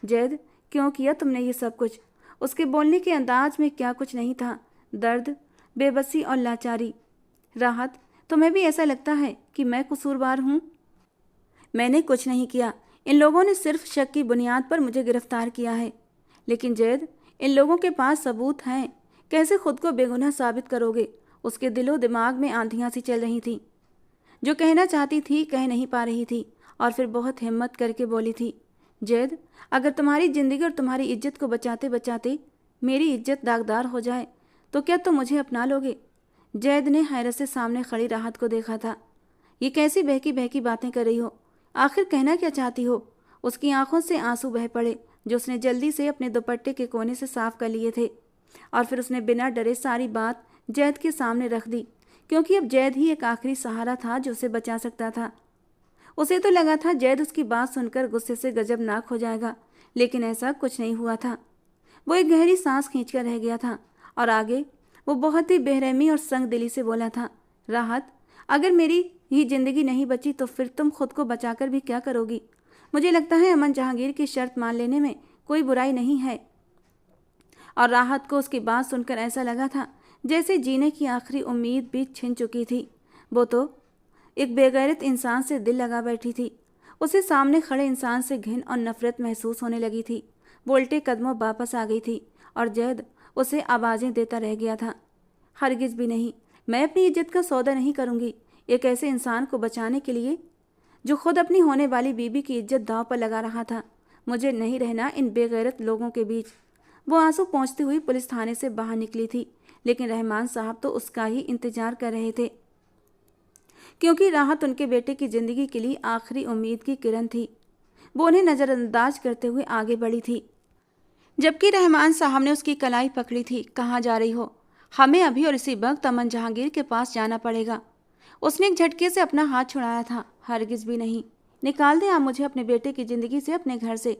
जैद, क्यों किया तुमने ये सब कुछ? उसके बोलने के अंदाज में क्या कुछ नहीं था, दर्द, बेबसी और लाचारी। राहत, तुम्हें भी ऐसा लगता है कि मैं कसूरवार हूँ? मैंने कुछ नहीं किया। इन लोगों ने सिर्फ शक की बुनियाद पर मुझे गिरफ्तार किया है। लेकिन जैद, इन लोगों के पास सबूत हैं। कैसे खुद को बेगुनाह साबित करोगे? उसके दिलो दिमाग में आंधियां सी चल रही थी। जो कहना चाहती थी कह नहीं पा रही थी और फिर बहुत हिम्मत करके बोली थी, जैद, अगर तुम्हारी ज़िंदगी और तुम्हारी इज्जत को बचाते बचाते मेरी इज्जत दागदार हो जाए तो क्या तुम मुझे अपना लोगे? जैद ने हैरत से सामने खड़ी राहत को देखा था। ये कैसी बहकी बहकी बातें कर रही हो? आखिर कहना क्या चाहती हो? उसकी आंखों से आंसू बह पड़े जो उसने जल्दी से अपने दुपट्टे के कोने से साफ कर लिए थे और फिर उसने बिना डरे सारी बात जैद के सामने रख दी, क्योंकि अब जैद ही एक आखिरी सहारा था जो उसे बचा सकता था। उसे तो लगा था जैद उसकी बात सुनकर गुस्से से गजबनाक हो जाएगा, लेकिन ऐसा कुछ नहीं हुआ था। वो एक गहरी सांस खींचकर रह गया था और आगे वो बहुत ही बेरहमी और संग दिली से बोला था, राहत, अगर मेरी ही जिंदगी नहीं बची तो फिर तुम खुद को बचाकर भी क्या करोगी? मुझे लगता है अमन जहांगीर की शर्त मान लेने में कोई बुराई नहीं है। और राहत को उसकी बात सुनकर ऐसा लगा था जैसे जीने की आखिरी उम्मीद भी छिन चुकी थी। वो तो एक बेगैरत इंसान से दिल लगा बैठी थी। उसे सामने खड़े इंसान से घिन और नफरत महसूस होने लगी थी। वो उल्टे कदमों वापस आ गई थी और जैद उसे आवाज़ें देता रह गया था, हरगिज़ भी नहीं, मैं अपनी इज्जत का सौदा नहीं करूँगी एक ऐसे इंसान को बचाने के लिए जो खुद अपनी होने वाली बीबी की इज्जत दांव पर लगा रहा था। मुझे नहीं रहना इन बेगैरत लोगों के बीच। वो आंसू पोंछती हुई पुलिस थाने से बाहर निकली थी, लेकिन रहमान साहब तो उसका ही इंतजार कर रहे थे, क्योंकि राहत उनके बेटे की ज़िंदगी के लिए आखिरी उम्मीद की किरण थी। वो उन्हें नज़रअंदाज करते हुए आगे बढ़ी थी, जबकि रहमान साहब ने उसकी कलाई पकड़ी थी। कहाँ जा रही हो? हमें अभी और इसी वक्त अमन जहांगीर के पास जाना पड़ेगा। उसने एक झटके से अपना हाथ छुड़ाया था। हरगिज़ भी नहीं, निकाल दें आप मुझे अपने बेटे की ज़िंदगी से, अपने घर से,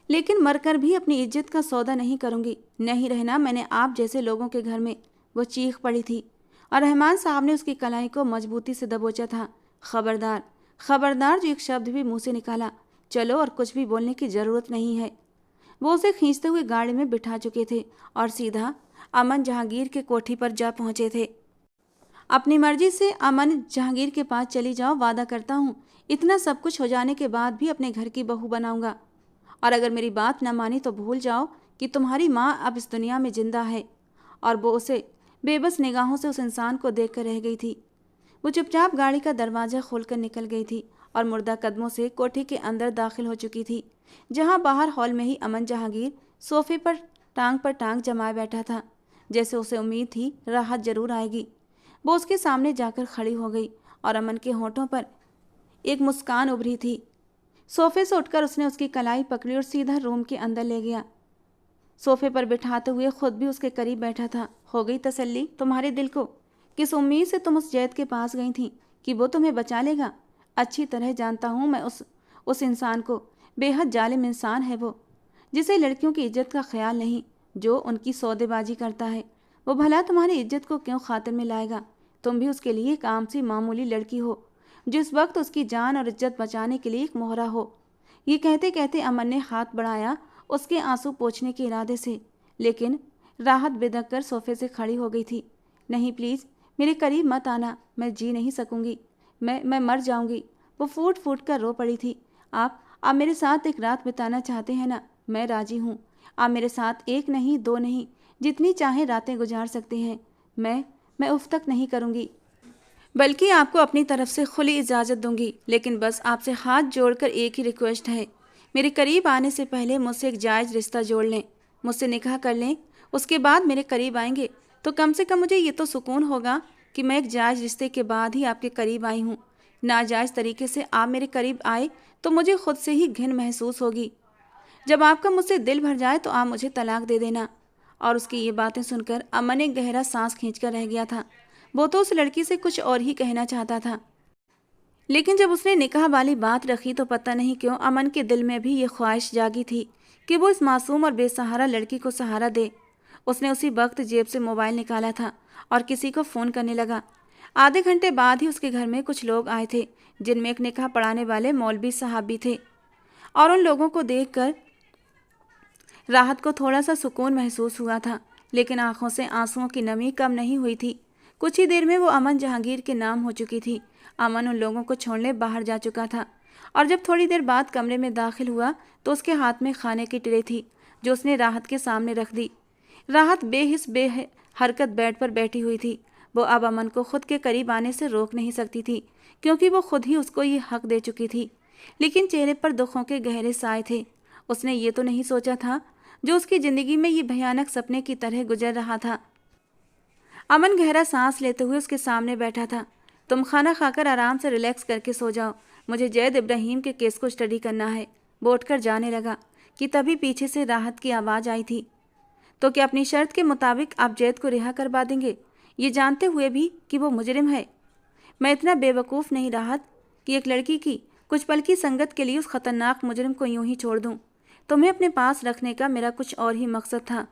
लेकिन मरकर भी अपनी इज्जत का सौदा नहीं करूंगी। नहीं रहना मैंने आप जैसे लोगों के घर में। वो चीख पड़ी थी और रहमान साहब ने उसकी कलाई को मजबूती से दबोचा था। खबरदार, खबरदार, जो एक शब्द भी मुंह से निकाला, चलो और कुछ भी बोलने की ज़रूरत नहीं है। वो उसे खींचते हुए गाड़ी में बिठा चुके थे और सीधा अमन जहांगीर के कोठी पर जा पहुंचे थे। अपनी मर्जी से अमन जहांगीर के पास चली जाओ, वादा करता हूँ इतना सब कुछ हो जाने के बाद भी अपने घर की बहू बनाऊंगा। और अगर मेरी बात न मानी तो भूल जाओ कि तुम्हारी माँ अब इस दुनिया में जिंदा है। और वो उसे बेबस निगाहों से उस इंसान को देख कर रह गई थी। वो चुपचाप गाड़ी का दरवाज़ा खोलकर निकल गई थी और मुर्दा कदमों से कोठी के अंदर दाखिल हो चुकी थी, जहाँ बाहर हॉल में ही अमन जहांगीर सोफे पर टांग जमाए बैठा था। जैसे उसे उम्मीद थी राहत जरूर आएगी। वो उसके सामने जाकर खड़ी हो गई और अमन के होठों पर एक मुस्कान उभरी थी। सोफे से उठकर उसने उसकी कलाई पकड़ी और सीधा रूम के अंदर ले गया। सोफे पर बिठाते हुए खुद भी उसके करीब बैठा था। हो गई तसल्ली तुम्हारे दिल को? किस उम्मीद से तुम उस जैद के पास गई थी कि वो तुम्हें बचा लेगा? अच्छी तरह जानता हूँ मैं उस इंसान को। बेहद जालिम इंसान है वो, जिसे लड़कियों की इज्जत का ख्याल नहीं, जो उनकी सौदेबाजी करता है। वो भला तुम्हारी इज्जत को क्यों खातिर में लाएगा? तुम भी उसके लिए एक आम सी मामूली लड़की हो, जिस वक्त उसकी जान और इज्जत बचाने के लिए एक मोहरा हो। ये कहते कहते अमन ने हाथ बढ़ाया उसके आंसू पोंछने के इरादे से, लेकिन राहत बिदक कर सोफे से खड़ी हो गई थी। नहीं, प्लीज़ मेरे करीब मत आना, मैं जी नहीं सकूंगी, मैं मर जाऊंगी। वो फूट फूट कर रो पड़ी थी। आप मेरे साथ एक रात बिताना चाहते हैं ना? मैं राजी हूँ। आप मेरे साथ एक नहीं, दो नहीं, जितनी चाहे रातें गुजार सकते हैं। मैं उफ तक नहीं करूँगी, बल्कि आपको अपनी तरफ से खुली इजाज़त दूंगी। लेकिन बस आपसे हाथ जोड़कर एक ही रिक्वेस्ट है, मेरे करीब आने से पहले मुझसे एक जायज़ रिश्ता जोड़ लें, मुझसे निकाह कर लें। उसके बाद मेरे करीब आएंगे तो कम से कम मुझे ये तो सुकून होगा कि मैं एक जायज़ रिश्ते के बाद ही आपके करीब आई हूँ। नाजायज़ तरीके से आप मेरे करीब आए तो मुझे खुद से ही घिन महसूस होगी। जब आपका मुझसे दिल भर जाए तो आप मुझे तलाक दे देना। और उसकी ये बातें सुनकर अमन एक गहरा सांस खींचकर रह गया था। वो तो उस लड़की से कुछ और ही कहना चाहता था, लेकिन जब उसने निकाह वाली बात रखी तो पता नहीं क्यों अमन के दिल में भी ये ख्वाहिश जागी थी कि वो इस मासूम और बेसहारा लड़की को सहारा दे। उसने उसी वक्त जेब से मोबाइल निकाला था और किसी को फ़ोन करने लगा। आधे घंटे बाद ही उसके घर में कुछ लोग आए थे, जिनमें एक निकाह पढ़ाने वाले मौलवी साहब भी थे। और उन लोगों को देखकर राहत को थोड़ा सा सुकून महसूस हुआ था, लेकिन आंखों से आंसुओं की नमी कम नहीं हुई थी। कुछ ही देर में वो अमन जहांगीर के नाम हो चुकी थी। अमन उन लोगों को छोड़ने बाहर जा चुका था और जब थोड़ी देर बाद कमरे में दाखिल हुआ तो उसके हाथ में खाने की ट्रे थी, जो उसने राहत के सामने रख दी। राहत बेहिस बेहरकत बेड पर बैठी हुई थी। वो अब अमन को खुद के करीब आने से रोक नहीं सकती थी, क्योंकि वो खुद ही उसको ये हक दे चुकी थी। लेकिन चेहरे पर दुखों के गहरे साए थे। उसने ये तो नहीं सोचा था जो उसकी ज़िंदगी में ये भयानक सपने की तरह गुजर रहा था। अमन गहरा सांस लेते हुए उसके सामने बैठा था। तुम खाना खाकर आराम से रिलैक्स करके सो जाओ, मुझे जैद इब्राहिम के केस को स्टडी करना है। वो उठकर जाने लगा कि तभी पीछे से राहत की आवाज़ आई थी। तो क्या अपनी शर्त के मुताबिक आप जैद को रिहा करवा देंगे, ये जानते हुए भी कि वो मुजरिम है? मैं इतना बेवकूफ़ नहीं राहत कि एक लड़की की कुछ पल की संगत के लिए उस खतरनाक मुजरिम को यूं ही छोड़ दूं। तुम्हें अपने पास रखने का मेरा कुछ और ही मकसद था।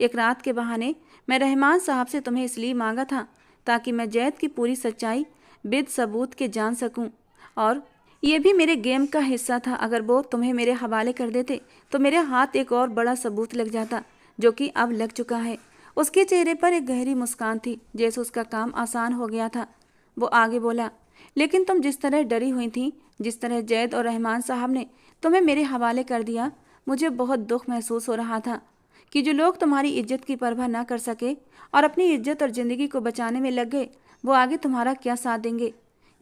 एक रात के बहाने मैं रहमान साहब से तुम्हें इसलिए मांगा था ताकि मैं जैद की पूरी सच्चाई बिद सबूत के जान सकूं, और ये भी मेरे गेम का हिस्सा था। अगर वो तुम्हें मेरे हवाले कर देते तो मेरे हाथ एक और बड़ा सबूत लग जाता, जो कि अब लग चुका है। उसके चेहरे पर एक गहरी मुस्कान थी, जैसे उसका काम आसान हो गया था। वो आगे बोला, लेकिन तुम जिस तरह डरी हुई थी, जिस तरह जैद और रहमान साहब ने तुम्हें मेरे हवाले कर दिया, मुझे बहुत दुख महसूस हो रहा था कि जो लोग तुम्हारी इज्जत की परवाह ना कर सके और अपनी इज्जत और ज़िंदगी को बचाने में लग गए, वो आगे तुम्हारा क्या साथ देंगे?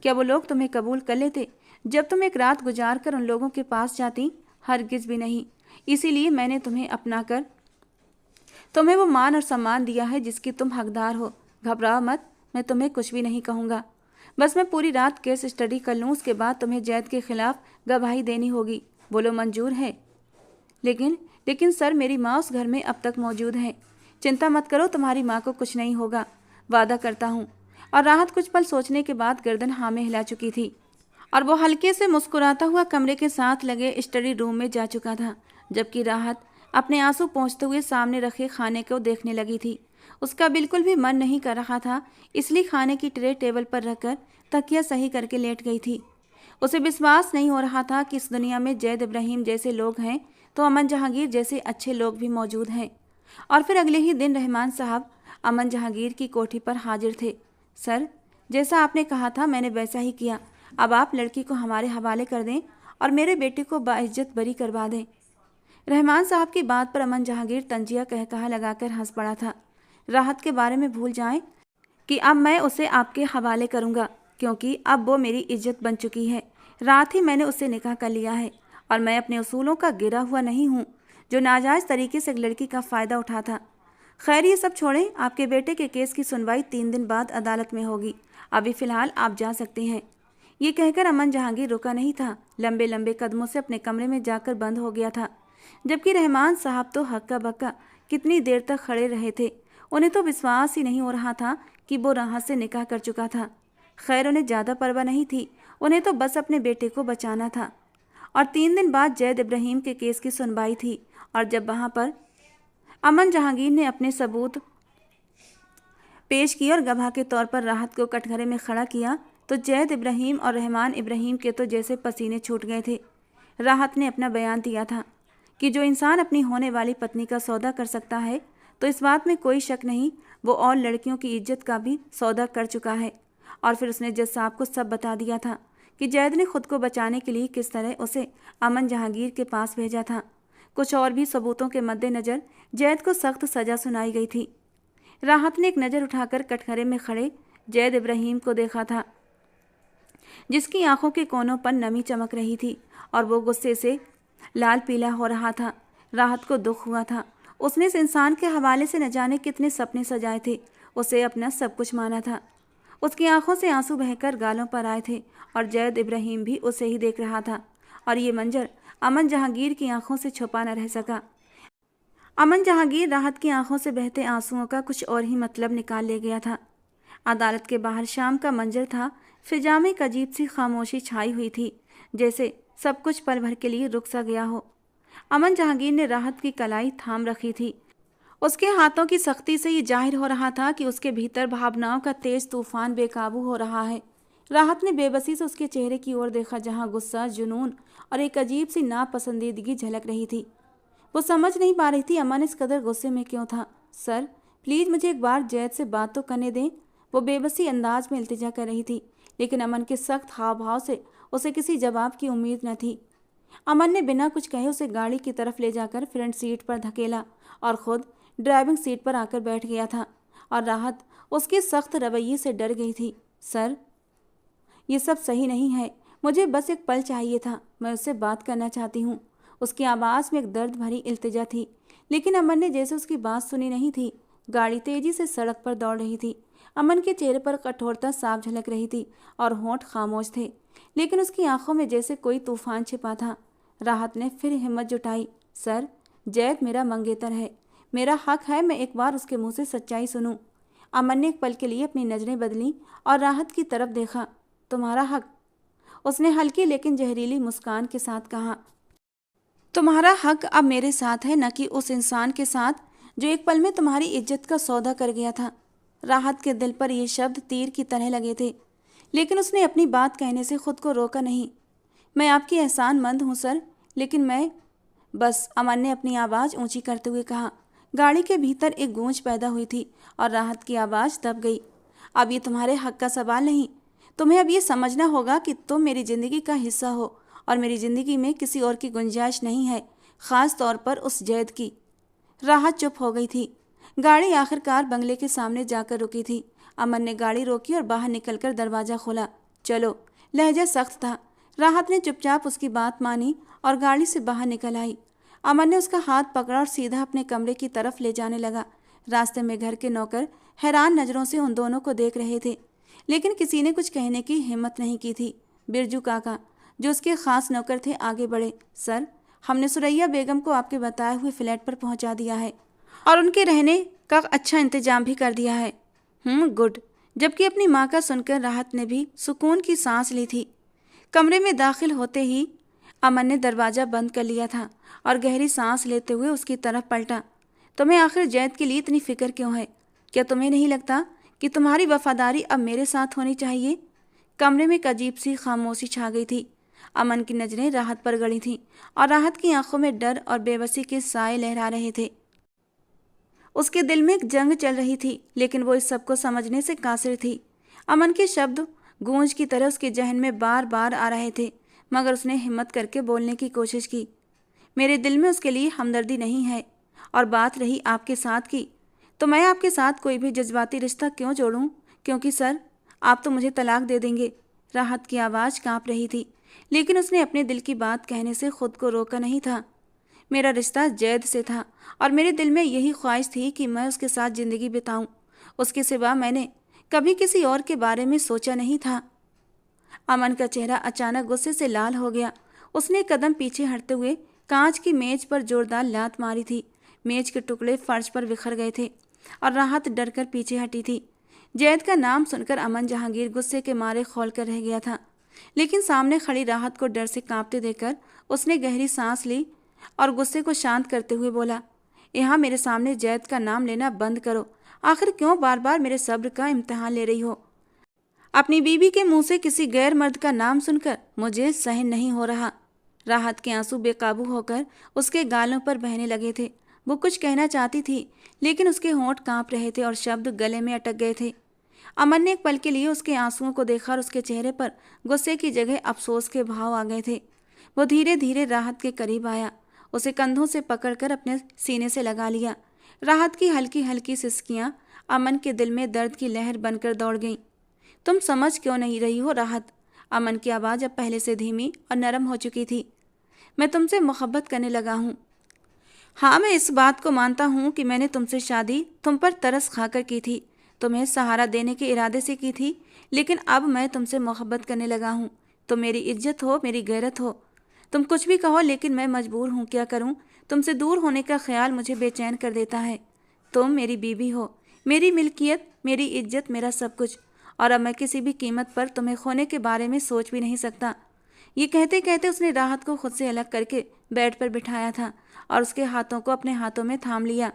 क्या वो लोग तुम्हें कबूल कर लेते जब तुम एक रात गुजार कर उन लोगों के पास जाती? हरगिज़ भी नहीं। इसीलिए मैंने तुम्हें अपना कर तुम्हें वो मान और सम्मान दिया है जिसकी तुम हकदार हो। घबराओ मत, मैं तुम्हें कुछ भी नहीं कहूँगा। बस मैं पूरी रात केस स्टडी कर लूँ, उसके बाद तुम्हें जैद के खिलाफ गवाही देनी होगी। बोलो मंजूर है। लेकिन लेकिन सर, मेरी माँ उस घर में अब तक मौजूद है। चिंता मत करो, तुम्हारी माँ को कुछ नहीं होगा, वादा करता हूँ। और राहत कुछ पल सोचने के बाद गर्दन हाँ में हिला चुकी थी और वो हल्के से मुस्कुराता हुआ कमरे के साथ लगे स्टडी रूम में जा चुका था, जबकि राहत अपने आंसू पोंछते हुए सामने रखे खाने को देखने लगी थी। उसका बिल्कुल भी मन नहीं कर रहा था, इसलिए खाने की ट्रे टेबल पर रखकर तकिया सही करके लेट गई थी। उसे विश्वास नहीं हो रहा था कि इस दुनिया में जैद इब्राहिम जैसे लोग हैं तो अमन जहांगीर जैसे अच्छे लोग भी मौजूद हैं। और फिर अगले ही दिन रहमान साहब अमन जहांगीर की कोठी पर हाजिर थे। सर, जैसा आपने कहा था मैंने वैसा ही किया। अब आप लड़की को हमारे हवाले कर दें और मेरे बेटे को बाइज्जत बरी करवा दें। रहमान साहब की बात पर अमन जहांगीर तंजिया कहकहा लगाकर हंस पड़ा था। राहत के बारे में भूल जाएं कि अब मैं उसे आपके हवाले करूंगा, क्योंकि अब वो मेरी इज्जत बन चुकी है। रात ही मैंने उससे निकाह कर लिया है और मैं अपने उसूलों का गिरा हुआ नहीं हूँ जो नाजायज़ तरीके से एक लड़की का फ़ायदा उठाता। खैर, ये सब छोड़ें, आपके बेटे के केस की सुनवाई 3 दिन बाद अदालत में होगी। अभी फ़िलहाल आप जा सकते हैं। ये कहकर अमन जहांगीर रुका नहीं था, लंबे लंबे कदमों से अपने कमरे में जाकर बंद हो गया था, जबकि रहमान साहब तो हक्का बक्का कितनी देर तक खड़े रहे थे। उन्हें तो विश्वास ही नहीं हो रहा था कि वो राहत से निकाह कर चुका था। खैर, उन्हें ज़्यादा परवाह नहीं थी, उन्हें तो बस अपने बेटे को बचाना था। और 3 दिन बाद जैद इब्राहिम के केस की सुनवाई थी और जब वहाँ पर अमन जहांगीर ने अपने सबूत पेश किए और गवाह के तौर पर राहत को कटघरे में खड़ा किया तो जैद इब्राहिम और रहमान इब्राहिम के तो जैसे पसीने छूट गए थे। राहत ने अपना बयान दिया था कि जो इंसान अपनी होने वाली पत्नी का सौदा कर सकता है तो इस बात में कोई शक नहीं, वो और लड़कियों की इज्जत का भी सौदा कर चुका है। और फिर उसने जज साहब को सब बता दिया था कि जैद ने खुद को बचाने के लिए किस तरह उसे अमन जहांगीर के पास भेजा था। कुछ और भी सबूतों के मद्देनज़र जैद को सख्त सज़ा सुनाई गई थी। राहत ने एक नज़र उठाकर कटघरे में खड़े जैद इब्राहिम को देखा था, जिसकी आंखों के कोनों पर नमी चमक रही थी और वो गुस्से से लाल पीला हो रहा था। राहत को दुख हुआ था। उसने इस इंसान के हवाले से न जाने कितने सपने सजाए थे, उसे अपना सब कुछ माना था। उसकी आंखों से आंसू बहकर गालों पर आए थे और जैद इब्राहिम भी उसे ही देख रहा था और ये मंजर अमन जहांगीर की आंखों से छुपा न रह सका। अमन जहांगीर राहत की आंखों से बहते आंसुओं का कुछ और ही मतलब निकाल ले गया था। अदालत के बाहर शाम का मंजर था। फिजा में एक अजीब सी खामोशी छाई हुई थी, जैसे सब कुछ पल भर के लिए रुक सा गया हो। अमन जहांगीर ने राहत की कलाई थाम रखी थी। उसके हाथों की सख्ती से ये जाहिर हो रहा था कि उसके भीतर भावनाओं का तेज तूफान बेकाबू हो रहा है। राहत ने बेबसी से उसके चेहरे की ओर देखा, जहां गुस्सा, जुनून और एक अजीब सी नापसंदीदगी झलक रही थी। वो समझ नहीं पा रही थी अमन इस कदर गुस्से में क्यों था। सर, प्लीज़ मुझे एक बार जैद से बात तो करने दें, वो बेबसी अंदाज में इल्तिजा कर रही थी, लेकिन अमन के सख्त हाव भाव से उसे किसी जवाब की उम्मीद न थी। अमन ने बिना कुछ कहे उसे गाड़ी की तरफ ले जाकर फ्रंट सीट पर धकेला और खुद ड्राइविंग सीट पर आकर बैठ गया था और राहत उसके सख्त रवैये से डर गई थी। सर, ये सब सही नहीं है, मुझे बस एक पल चाहिए था, मैं उससे बात करना चाहती हूँ। उसकी आवाज़ में एक दर्द भरी इल्तिजा थी, लेकिन अमन ने जैसे उसकी बात सुनी नहीं थी। गाड़ी तेजी से सड़क पर दौड़ रही थी। अमन के चेहरे पर कठोरता साफ झलक रही थी और होंठ खामोश थे, लेकिन उसकी आंखों में जैसे कोई तूफान छिपा था। राहत ने फिर हिम्मत जुटाई। सर, जैद मेरा मंगेतर है, मेरा हक है मैं एक बार उसके मुंह से सच्चाई सुनूं। अमन ने एक पल के लिए अपनी नज़रें बदली और राहत की तरफ देखा। तुम्हारा हक? उसने हल्की लेकिन जहरीली मुस्कान के साथ कहा। तुम्हारा हक अब मेरे साथ है, न कि उस इंसान के साथ जो एक पल में तुम्हारी इज्जत का सौदा कर गया था। राहत के दिल पर ये शब्द तीर की तरह लगे थे, लेकिन उसने अपनी बात कहने से खुद को रोका नहीं। मैं आपकी एहसानमंद हूँ सर, लेकिन मैं बस, अमन ने अपनी आवाज़ ऊंची करते हुए कहा। गाड़ी के भीतर एक गूंज पैदा हुई थी और राहत की आवाज़ दब गई। अब ये तुम्हारे हक का सवाल नहीं, तुम्हें अब ये समझना होगा कि तुम मेरी ज़िंदगी का हिस्सा हो और मेरी ज़िंदगी में किसी और की गुंजाइश नहीं है, ख़ास तौर पर उस जैद की। राहत चुप हो गई थी। गाड़ी आखिरकार बंगले के सामने जाकर रुकी थी। अमन ने गाड़ी रोकी और बाहर निकलकर दरवाज़ा खोला। चलो, लहजा सख्त था। राहत ने चुपचाप उसकी बात मानी और गाड़ी से बाहर निकल आई। अमन ने उसका हाथ पकड़ा और सीधा अपने कमरे की तरफ ले जाने लगा। रास्ते में घर के नौकर हैरान नज़रों से उन दोनों को देख रहे थे, लेकिन किसी ने कुछ कहने की हिम्मत नहीं की थी। बिरजू काका, जो उसके खास नौकर थे आगे बढ़े। सर, हमने सुरैया बेगम को आपके बताए हुए फ्लैट पर पहुंचा दिया है और उनके रहने का अच्छा इंतजाम भी कर दिया है। गुड। जबकि अपनी माँ का सुनकर राहत ने भी सुकून की सांस ली थी। कमरे में दाखिल होते ही अमन ने दरवाज़ा बंद कर लिया था और गहरी सांस लेते हुए उसकी तरफ पलटा। तुम्हें आखिर जैद के लिए इतनी फिक्र क्यों है? क्या तुम्हें नहीं लगता कि तुम्हारी वफादारी अब मेरे साथ होनी चाहिए? कमरे में एक अजीब सी खामोशी छा गई थी। अमन की नज़रें राहत पर गड़ी थीं और राहत की आंखों में डर और बेबसी के साए लहरा रहे थे। उसके दिल में एक जंग चल रही थी, लेकिन वो इस सब को समझने से कासिर थी। अमन के शब्द गूंज की तरह उसके जहन में बार बार आ रहे थे, मगर उसने हिम्मत करके बोलने की कोशिश की। मेरे दिल में उसके लिए हमदर्दी नहीं है, और बात रही आपके साथ की, तो मैं आपके साथ कोई भी जज्बाती रिश्ता क्यों जोड़ूं? क्योंकि सर, आप तो मुझे तलाक दे देंगे। राहत की आवाज़ कांप रही थी, लेकिन उसने अपने दिल की बात कहने से खुद को रोका नहीं था। मेरा रिश्ता जैद से था और मेरे दिल में यही ख्वाहिश थी कि मैं उसके साथ ज़िंदगी बिताऊं। उसके सिवा मैंने कभी किसी और के बारे में सोचा नहीं था। अमन का चेहरा अचानक गुस्से से लाल हो गया। उसने एक कदम पीछे हटते हुए कांच की मेज पर जोरदार लात मारी थी। मेज के टुकड़े फर्श पर बिखर गए थे और राहत डरकर पीछे हटी थी। जैद का नाम सुनकर अमन जहांगीर गुस्से के मारे खौल कर रह गया था, लेकिन सामने खड़ी राहत को डर से कांपते देखकर उसने गहरी सांस ली और गुस्से को शांत करते हुए बोला, यहाँ मेरे सामने जैद का नाम लेना बंद करो। आखिर क्यों बार बार मेरे सब्र का इम्तिहान ले रही हो? अपनी बीवी के मुंह से किसी गैर मर्द का नाम सुनकर मुझे सहन नहीं हो रहा। राहत के आंसू बेकाबू होकर उसके गालों पर बहने लगे थे। वो कुछ कहना चाहती थी, लेकिन उसके होंठ कांप रहे थे और शब्द गले में अटक गए थे। अमन ने एक पल के लिए उसके आंसुओं को देखा और उसके चेहरे पर गुस्से की जगह अफसोस के भाव आ गए थे। वो धीरे धीरे राहत के करीब आया, उसे कंधों से पकड़कर अपने सीने से लगा लिया। राहत की हल्की हल्की सिसकियां अमन के दिल में दर्द की लहर बनकर दौड़ गईं। तुम समझ क्यों नहीं रही हो राहत? अमन की आवाज़ अब पहले से धीमी और नरम हो चुकी थी। मैं तुमसे मोहब्बत करने लगा हूँ। हाँ, मैं इस बात को मानता हूँ कि मैंने तुमसे शादी तुम पर तरस खाकर की थी, तुम्हें सहारा देने के इरादे से की थी, लेकिन अब मैं तुमसे मोहब्बत करने लगा हूँ। तुम मेरी इज्जत हो, मेरी गैरत हो। तुम कुछ भी कहो, लेकिन मैं मजबूर हूँ। क्या करूँ? तुमसे दूर होने का ख्याल मुझे बेचैन कर देता है। तुम मेरी बीवी हो, मेरी मिल्कियत, मेरी इज्जत, मेरा सब कुछ, और अब मैं किसी भी कीमत पर तुम्हें खोने के बारे में सोच भी नहीं सकता। ये कहते कहते उसने राहत को खुद से अलग करके बेड पर बिठाया था और उसके हाथों को अपने हाथों में थाम लिया,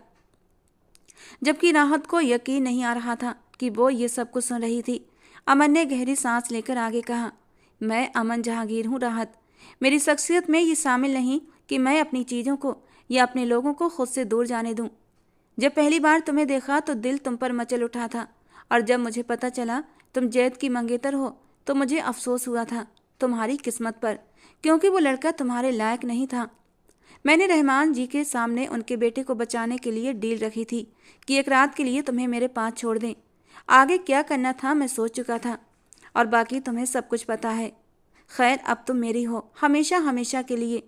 जबकि राहत को यकीन नहीं आ रहा था कि वो ये सब कुछ सुन रही थी। अमन ने गहरी सांस लेकर आगे कहा, मैं अमन जहांगीर हूँ राहत। मेरी शख्सियत में ये शामिल नहीं कि मैं अपनी चीज़ों को या अपने लोगों को खुद से दूर जाने दूँ। जब पहली बार तुम्हें देखा तो दिल तुम पर मचल उठा था, और जब मुझे पता चला तुम जैद की मंगेतर हो तो मुझे अफसोस हुआ था तुम्हारी किस्मत पर, क्योंकि वो लड़का तुम्हारे लायक नहीं था। मैंने रहमान जी के सामने उनके बेटे को बचाने के लिए डील रखी थी कि एक रात के लिए तुम्हें मेरे पास छोड़ दें। आगे क्या करना था मैं सोच चुका था, और बाकी तुम्हें सब कुछ पता है। खैर, अब तुम मेरी हो, हमेशा हमेशा के लिए।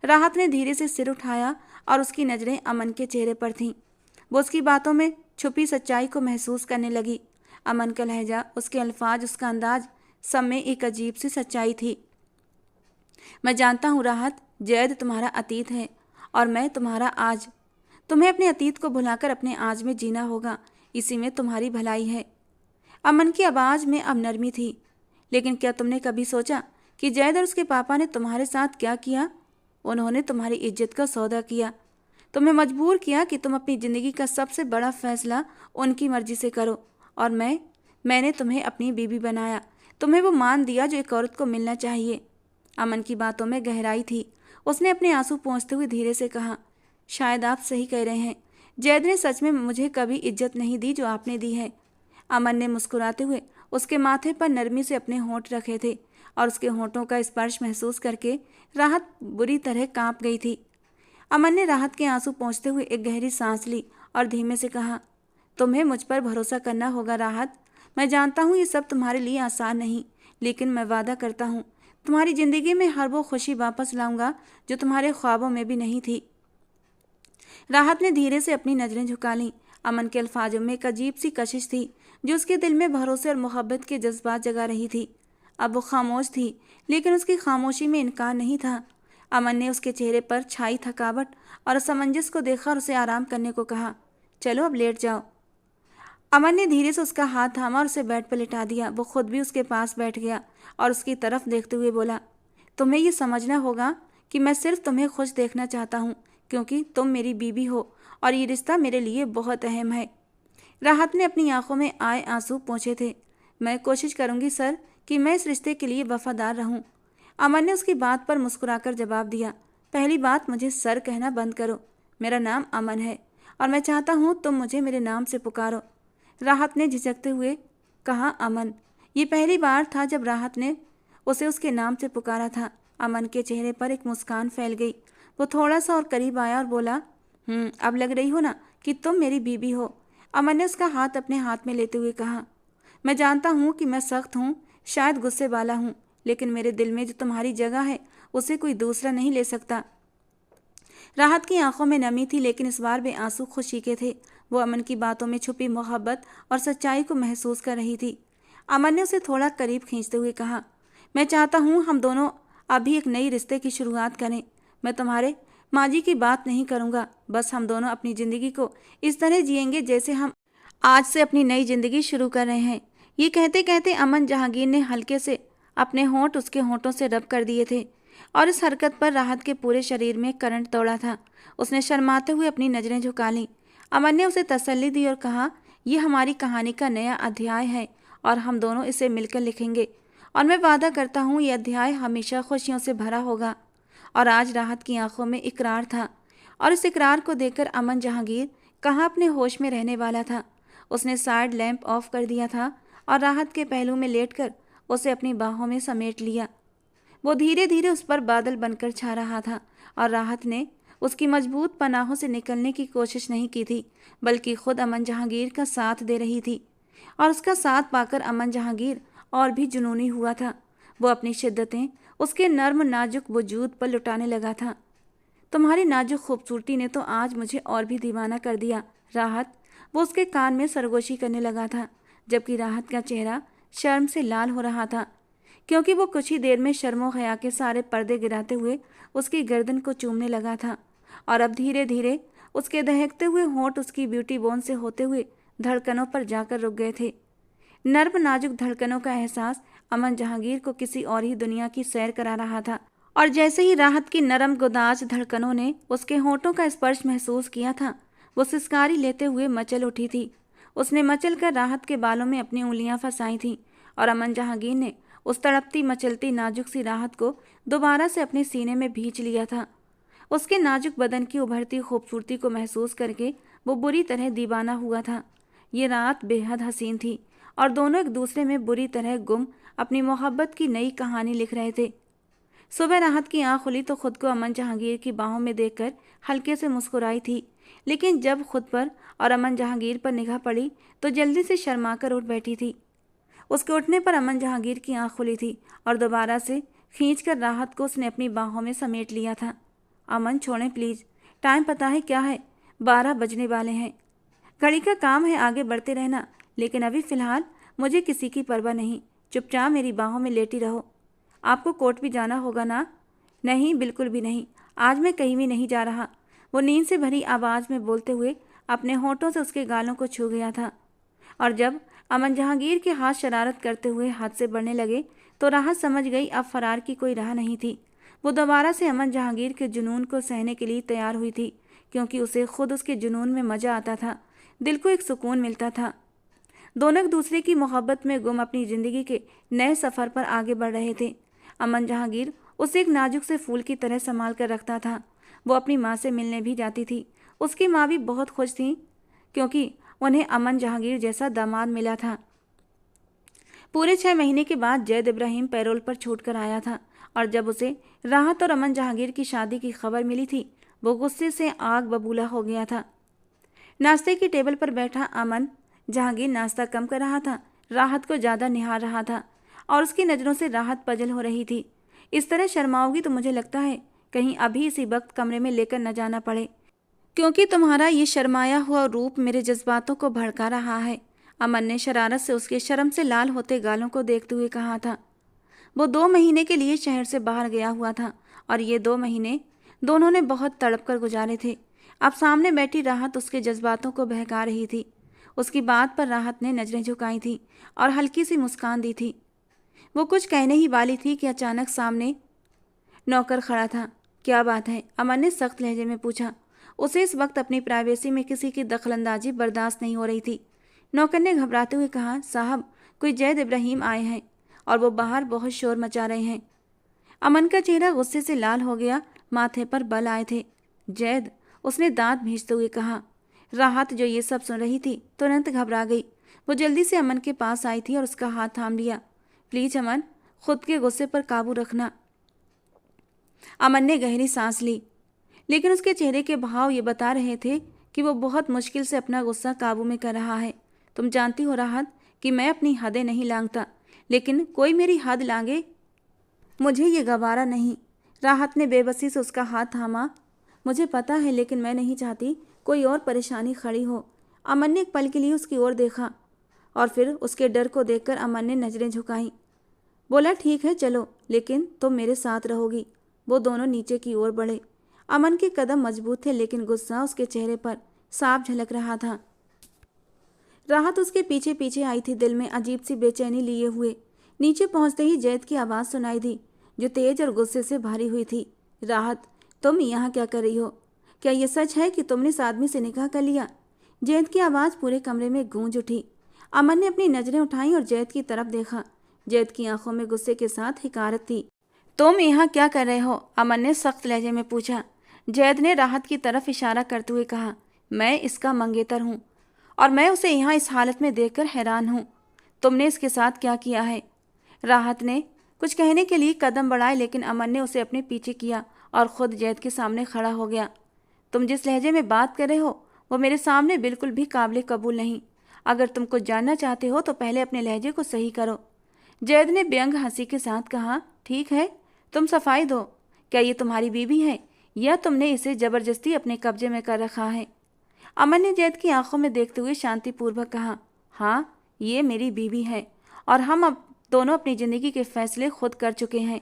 राहत ने धीरे से सिर उठाया और उसकी नज़रें अमन के चेहरे पर थीं। वो उसकी बातों में छुपी सच्चाई को महसूस करने लगी। अमन का लहजा, उसके अल्फाज, उसका अंदाज, सब में एक अजीब सी सच्चाई थी। मैं जानता हूँ राहत, जैद तुम्हारा अतीत है और मैं तुम्हारा आज। तुम्हें अपने अतीत को भुलाकर अपने आज में जीना होगा, इसी में तुम्हारी भलाई है। अमन की आवाज़ में अब नरमी थी। लेकिन क्या तुमने कभी सोचा कि जैद और उसके पापा ने तुम्हारे साथ क्या किया? उन्होंने तुम्हारी इज्जत का सौदा किया, तुम्हें मजबूर किया कि तुम अपनी ज़िंदगी का सबसे बड़ा फैसला उनकी मर्जी से करो, और मैंने तुम्हें अपनी बीवी बनाया, तुम्हें वो मान दिया जो एक औरत को मिलना चाहिए। अमन की बातों में गहराई थी। उसने अपने आंसू पोंछते हुए धीरे से कहा, शायद आप सही कह रहे हैं। जैद ने सच में मुझे कभी इज्जत नहीं दी जो आपने दी है। अमन ने मुस्कुराते हुए उसके माथे पर नरमी से अपने होंठ रखे थे, और उसके होंठों का स्पर्श महसूस करके राहत बुरी तरह कांप गई थी। अमन ने राहत के आंसू पोंछते हुए एक गहरी सांस ली और धीमे से कहा, तुम्हें मुझ पर भरोसा करना होगा राहत। मैं जानता हूँ ये सब तुम्हारे लिए आसान नहीं, लेकिन मैं वादा करता हूँ तुम्हारी ज़िंदगी में हर वो खुशी वापस लाऊंगा जो तुम्हारे ख्वाबों में भी नहीं थी। राहत ने धीरे से अपनी नज़रें झुका लीं। अमन के अल्फाजों में एक अजीब सी कशिश थी जो उसके दिल में भरोसे और मोहब्बत के जज्बात जगा रही थी। अब वो खामोश थी, लेकिन उसकी खामोशी में इनकार नहीं था। अमन ने उसके चेहरे पर छाई थकावट और असमंजस को देखकर उसे आराम करने को कहा। चलो अब लेट जाओ। अमन ने धीरे से उसका हाथ थामा और उसे बेड पर लिटा दिया। वो खुद भी उसके पास बैठ गया और उसकी तरफ देखते हुए बोला, तुम्हें ये समझना होगा कि मैं सिर्फ तुम्हें खुश देखना चाहता हूँ, क्योंकि तुम मेरी बीवी हो और ये रिश्ता मेरे लिए बहुत अहम है। राहत ने अपनी आंखों में आए आंसू पोंछे थे। मैं कोशिश करूंगी सर कि मैं इस रिश्ते के लिए वफादार रहूं। अमन ने उसकी बात पर मुस्कुराकर जवाब दिया। पहली बात, मुझे सर कहना बंद करो। मेरा नाम अमन है और मैं चाहता हूँ तुम मुझे मेरे नाम से पुकारो। राहत ने झिझकते हुए कहा, अमन। ये पहली बार था जब राहत ने उसे उसके नाम से पुकारा था। अमन के चेहरे पर एक मुस्कान फैल गई। वो थोड़ा सा और करीब आया और बोला, अब लग रही हो ना कि तुम मेरी बीबी हो। अमन ने उसका हाथ अपने हाथ में लेते हुए कहा, मैं जानता हूँ कि मैं सख्त हूँ, शायद गुस्से वाला हूँ, लेकिन मेरे दिल में जो तुम्हारी जगह है उसे कोई दूसरा नहीं ले सकता। राहत की आंखों में नमी थी, लेकिन इस बार वे आंसू खुशी के थे। वो अमन की बातों में छुपी मोहब्बत और सच्चाई को महसूस कर रही थी। अमन ने उसे थोड़ा करीब खींचते हुए कहा, मैं चाहता हूँ हम दोनों अभी एक नई रिश्ते की शुरुआत करें। मैं तुम्हारे माजी की बात नहीं करूँगा, बस हम दोनों अपनी ज़िंदगी को इस तरह जिएंगे जैसे हम आज से अपनी नई ज़िंदगी शुरू कर रहे हैं। ये कहते कहते अमन जहांगीर ने हल्के से अपने होंठ उसके होंठों से रब कर दिए थे और इस हरकत पर राहत के पूरे शरीर में करंट दौड़ा था। उसने शर्माते हुए अपनी नज़रें झुका लीं। अमन ने उसे तसल्ली दी और कहा, ये हमारी कहानी का नया अध्याय है और हम दोनों इसे मिलकर लिखेंगे, और मैं वादा करता हूँ ये अध्याय हमेशा खुशियों से भरा होगा। और आज राहत की आंखों में इकरार था, और इस इकरार को देखकर अमन जहांगीर कहाँ अपने होश में रहने वाला था। उसने साइड लैंप ऑफ कर दिया था और राहत के पहलू में लेटकर उसे अपनी बाहों में समेट लिया। वो धीरे धीरे उस पर बादल बनकर छा रहा था और राहत ने उसकी मजबूत पनाहों से निकलने की कोशिश नहीं की थी, बल्कि खुद अमन जहांगीर का साथ दे रही थी। और उसका साथ पाकर अमन जहांगीर और भी जुनूनी हुआ था। वो अपनी शिद्दतें उसके नर्म नाजुक वजूद पर लुटाने लगा था। तुम्हारी नाजुक खूबसूरती ने तो आज मुझे और भी दीवाना कर दिया, राहत। वो उसके कान में सरगोशी करने लगा था, जबकि राहत का चेहरा शर्म से लाल हो रहा था, क्योंकि वो कुछ ही देर में शर्मो हया के सारे पर्दे गिराते हुए उसकी गर्दन को चूमने लगा था। और अब धीरे धीरे उसके दहकते हुए होंठ उसकी ब्यूटी बोन से होते हुए धड़कनों पर जाकर रुक गए थे। नर्म नाजुक धड़कनों का एहसास अमन जहांगीर को किसी और ही दुनिया की सैर करा रहा था। और जैसे ही राहत की नरम गुदाज धड़कनों ने उसके होंठों का स्पर्श महसूस किया था, वो सिसकारी लेते हुए मचल उठी थी। उसने मचल कर राहत के बालों में अपनी उंगलियां फंसाई थीं और अमन जहांगीर ने उस तड़पती मचलती नाजुक सी राहत को दोबारा से अपने सीने में भींच लिया था। उसके नाजुक बदन की उभरती खूबसूरती को महसूस करके वो बुरी तरह दीवाना हुआ था। ये रात बेहद हसीन थी और दोनों एक दूसरे में बुरी तरह गुम अपनी मोहब्बत की नई कहानी लिख रहे थे। सुबह राहत की आंख खुली तो खुद को अमन जहांगीर की बाहों में देखकर हल्के से मुस्कुराई थी, लेकिन जब खुद पर और अमन जहांगीर पर निगाह पड़ी तो जल्दी से शर्माकर उठ बैठी थी। उसके उठने पर अमन जहांगीर की आंख खुली थी और दोबारा से खींचकर राहत को उसने अपनी बाहों में समेट लिया था। अमन, छोड़ें प्लीज़, टाइम पता है क्या है? 12 बजने वाले हैं। घड़ी का काम है आगे बढ़ते रहना, लेकिन अभी फ़िलहाल मुझे किसी की परवाह नहीं। चुपचाप मेरी बाहों में लेटी रहो। आपको कोर्ट भी जाना होगा ना? नहीं, बिल्कुल भी नहीं, आज मैं कहीं भी नहीं जा रहा। वो नींद से भरी आवाज़ में बोलते हुए अपने होंठों से उसके गालों को छू गया था। और जब अमन जहांगीर के हाथ शरारत करते हुए हाथ से बढ़ने लगे तो राहत समझ गई अब फरार की कोई राह नहीं थी। वो दोबारा से अमन जहांगीर के जुनून को सहने के लिए तैयार हुई थी, क्योंकि उसे खुद उसके जुनून में मज़ा आता था, दिल को एक सुकून मिलता था। दोनों एक दूसरे की मोहब्बत में गुम अपनी ज़िंदगी के नए सफ़र पर आगे बढ़ रहे थे। अमन जहांगीर उसे एक नाजुक से फूल की तरह संभाल कर रखता था। वो अपनी माँ से मिलने भी जाती थी। उसकी माँ भी बहुत खुश थी, क्योंकि उन्हें अमन जहांगीर जैसा दामाद मिला था। पूरे 6 महीने के बाद जैद इब्राहिम पैरोल पर छूट कर आया था, और जब उसे राहत और अमन जहांगीर की शादी की खबर मिली थी, वो गुस्से से आग बबूला हो गया था। नाश्ते की टेबल पर बैठा अमन जहांगीर नाश्ता कम कर रहा था, राहत को ज़्यादा निहार रहा था और उसकी नज़रों से राहत पजल हो रही थी। इस तरह शर्माओगी तो मुझे लगता है कहीं अभी इसी वक्त कमरे में लेकर न जाना पड़े, क्योंकि तुम्हारा ये शर्माया हुआ रूप मेरे जज्बातों को भड़का रहा है। अमन ने शरारत से उसके शर्म से लाल होते गालों को देखते हुए कहा था। वो 2 महीने के लिए शहर से बाहर गया हुआ था और ये 2 महीने दोनों ने बहुत तड़प कर गुजारे थे। अब सामने बैठी राहत उसके जज्बातों को बहका रही थी। उसकी बात पर राहत ने नजरें झुकाई थी और हल्की सी मुस्कान दी थी। वो कुछ कहने ही वाली थी कि अचानक सामने नौकर खड़ा था। क्या बात है? अमन ने सख्त लहजे में पूछा। उसे इस वक्त अपनी प्राइवेसी में किसी की दखलंदाजी बर्दाश्त नहीं हो रही थी। नौकर ने घबराते हुए कहा, साहब, कोई जैद इब्राहिम आए हैं और वो बाहर बहुत शोर मचा रहे हैं। अमन का चेहरा गुस्से से लाल हो गया, माथे पर बल आए थे। जैद, उसने दांत भींचते हुए कहा। राहत जो ये सब सुन रही थी तुरंत घबरा गई। वो जल्दी से अमन के पास आई थी और उसका हाथ थाम लिया। प्लीज अमन, खुद के गुस्से पर काबू रखना। अमन ने गहरी सांस ली, लेकिन उसके चेहरे के भाव ये बता रहे थे कि वो बहुत मुश्किल से अपना गुस्सा काबू में कर रहा है। तुम जानती हो राहत कि मैं अपनी हदें नहीं लांघता, लेकिन कोई मेरी हद लांघे मुझे ये गवारा नहीं। राहत ने बेबसी से उसका हाथ थामा। मुझे पता है, लेकिन मैं नहीं चाहती कोई और परेशानी खड़ी हो। अमन ने एक पल के लिए उसकी ओर देखा और फिर उसके डर को देखकर अमन ने नजरें झुकाई। बोला, ठीक है चलो, लेकिन तुम मेरे साथ रहोगी। वो दोनों नीचे की ओर बढ़े। अमन के कदम मजबूत थे, लेकिन गुस्सा उसके चेहरे पर साफ झलक रहा था। राहत उसके पीछे पीछे आई थी, दिल में अजीब सी बेचैनी लिए हुए। नीचे पहुंचते ही जैद की आवाज़ सुनाई दी, जो तेज और गुस्से से भरी हुई थी। राहत, तुम यहाँ क्या कर रही हो? क्या ये सच है कि तुमने इस आदमी से निकाह कर लिया? जैद की आवाज़ पूरे कमरे में गूंज उठी। अमन ने अपनी नज़रें उठाई और जैद की तरफ देखा। जैद की आंखों में गुस्से के साथ हिकारत थी। तुम यहाँ क्या कर रहे हो? अमन ने सख्त लहजे में पूछा। जैद ने राहत की तरफ इशारा करते हुए कहा, मैं इसका मंगेतर हूँ और मैं उसे यहाँ इस हालत में देखकर हैरान हूँ। तुमने इसके साथ क्या किया है? राहत ने कुछ कहने के लिए कदम बढ़ाए, लेकिन अमन ने उसे अपने पीछे किया और ख़ुद जैद के सामने खड़ा हो गया। तुम जिस लहजे में बात कर रहे हो वो मेरे सामने बिल्कुल भी काबिल कबूल नहीं। अगर तुम कुछ जानना चाहते हो तो पहले अपने लहजे को सही करो। जैद ने व्यंग हंसी के साथ कहा, ठीक है, तुम सफाई दो। क्या ये तुम्हारी बीवी है या तुमने इसे ज़बरदस्ती अपने कब्जे में कर रखा है? अमन ने जैद की आंखों में देखते हुए शांतिपूर्वक कहा, हाँ, ये मेरी बीवी है और हम अब दोनों अपनी ज़िंदगी के फैसले खुद कर चुके हैं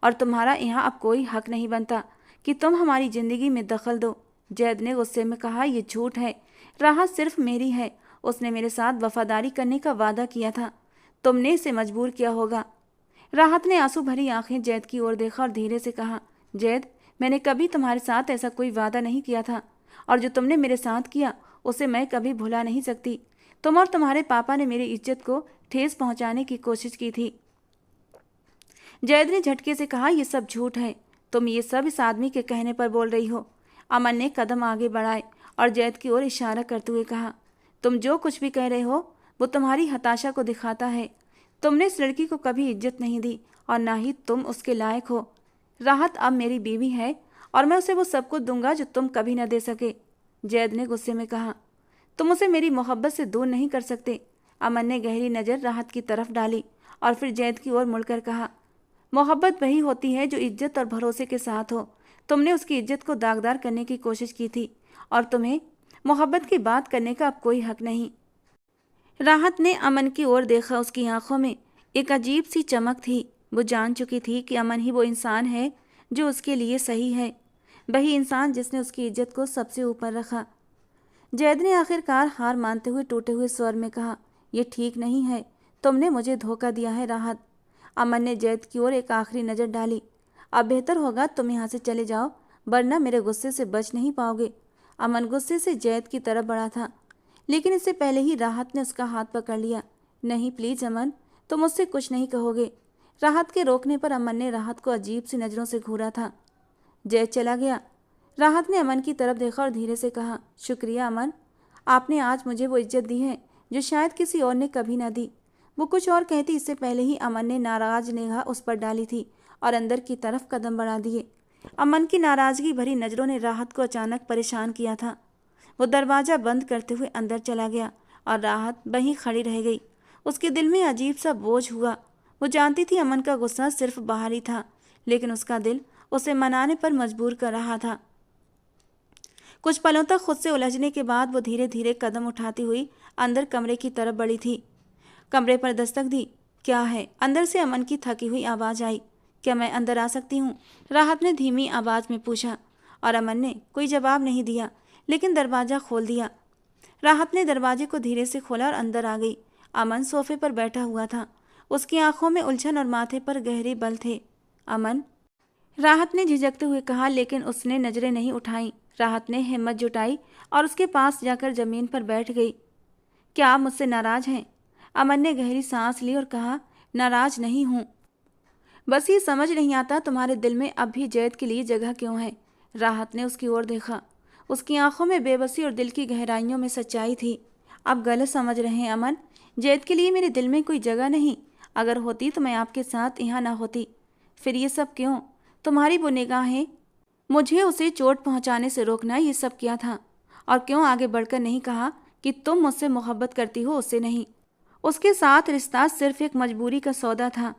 और तुम्हारा यहाँ अब कोई हक नहीं बनता कि तुम हमारी ज़िंदगी में दखल दो। जैद ने गुस्से में कहा, यह झूठ है। राहत सिर्फ मेरी है। उसने मेरे साथ वफादारी करने का वादा किया था। तुमने इसे मजबूर किया होगा। राहत ने आंसू भरी आंखें जैद की ओर देखा और धीरे से कहा, जैद, मैंने कभी तुम्हारे साथ ऐसा कोई वादा नहीं किया था और जो तुमने मेरे साथ किया उसे मैं कभी भुला नहीं सकती। तुम और तुम्हारे पापा ने मेरी इज्जत को ठेस पहुंचाने की कोशिश की थी। जैद ने झटके से कहा, यह सब झूठ है। तुम ये सब इस आदमी के कहने पर बोल रही हो। अमन ने कदम आगे बढ़ाए और जैद की ओर इशारा करते हुए कहा, तुम जो कुछ भी कह रहे हो वो तुम्हारी हताशा को दिखाता है। तुमने इस लड़की को कभी इज्जत नहीं दी और ना ही तुम उसके लायक हो। राहत अब मेरी बीवी है और मैं उसे वो सब कुछ दूंगा जो तुम कभी न दे सके। जैद ने गुस्से में कहा, तुम उसे मेरी मोहब्बत से दूर नहीं कर सकते। अमन ने गहरी नज़र राहत की तरफ डाली और फिर जैद की ओर मुड़कर कहा, मोहब्बत वही होती है जो इज्जत और भरोसे के साथ हो। तुमने उसकी इज्जत को दागदार करने की कोशिश की थी और तुम्हें मोहब्बत की बात करने का अब कोई हक नहीं। राहत ने अमन की ओर देखा। उसकी आंखों में एक अजीब सी चमक थी। वो जान चुकी थी कि अमन ही वो इंसान है जो उसके लिए सही है, वही इंसान जिसने उसकी इज्जत को सबसे ऊपर रखा। जैद ने आखिरकार हार मानते हुए टूटे हुए स्वर में कहा, यह ठीक नहीं है। तुमने मुझे धोखा दिया है राहत। अमन ने जैद की ओर एक आखिरी नज़र डाली। अब बेहतर होगा तुम यहाँ से चले जाओ, वरना मेरे गुस्से से बच नहीं पाओगे। अमन गुस्से से जैद की तरफ बढ़ा था, लेकिन इससे पहले ही राहत ने उसका हाथ पकड़ लिया। नहीं, प्लीज़ अमन, तुम मुझसे कुछ नहीं कहोगे। राहत के रोकने पर अमन ने राहत को अजीब सी नज़रों से घूरा था। जैद चला गया। राहत ने अमन की तरफ देखा और धीरे से कहा, शुक्रिया अमन, आपने आज मुझे वो इज्जत दी है जो शायद किसी और ने कभी ना दी। वो कुछ और कहती इससे पहले ही अमन ने नाराज निगाह उस पर डाली थी और अंदर की तरफ कदम बढ़ा दिए। अमन की नाराज़गी भरी नज़रों ने राहत को अचानक परेशान किया था। वो दरवाज़ा बंद करते हुए अंदर चला गया और राहत वहीं खड़ी रह गई। उसके दिल में अजीब सा बोझ हुआ। वो जानती थी अमन का गुस्सा सिर्फ बाहरी था, लेकिन उसका दिल उसे मनाने पर मजबूर कर रहा था। कुछ पलों तक खुद से उलझने के बाद वो धीरे धीरे कदम उठाती हुई अंदर कमरे की तरफ बढ़ी थी। कमरे पर दस्तक दी। क्या है? अंदर से अमन की थकी हुई आवाज़ आई। क्या मैं अंदर आ सकती हूँ? राहत ने धीमी आवाज़ में पूछा और अमन ने कोई जवाब नहीं दिया, लेकिन दरवाज़ा खोल दिया। राहत ने दरवाजे को धीरे से खोला और अंदर आ गई। अमन सोफे पर बैठा हुआ था। उसकी आंखों में उलझन और माथे पर गहरे बल थे। अमन, राहत ने झिझकते हुए कहा, लेकिन उसने नजरें नहीं उठाई। राहत ने हिम्मत जुटाई और उसके पास जाकर जमीन पर बैठ गई। क्या आप मुझसे नाराज हैं? अमन ने गहरी सांस ली और कहा, नाराज नहीं हूँ, बस ये समझ नहीं आता तुम्हारे दिल में अब भी जैद के लिए जगह क्यों है। राहत ने उसकी ओर देखा। उसकी आंखों में बेबसी और दिल की गहराइयों में सच्चाई थी। आप गलत समझ रहे हैं अमन, जैद के लिए मेरे दिल में कोई जगह नहीं। अगर होती तो मैं आपके साथ यहाँ ना होती। फिर ये सब क्यों? तुम्हारी वो निगाहें, मुझे उसे चोट पहुँचाने से रोकना, ये सब क्या था? और क्यों आगे बढ़कर नहीं कहा कि तुम मुझसे मोहब्बत करती हो, उससे नहीं? उसके साथ रिश्ता सिर्फ एक मजबूरी का सौदा था।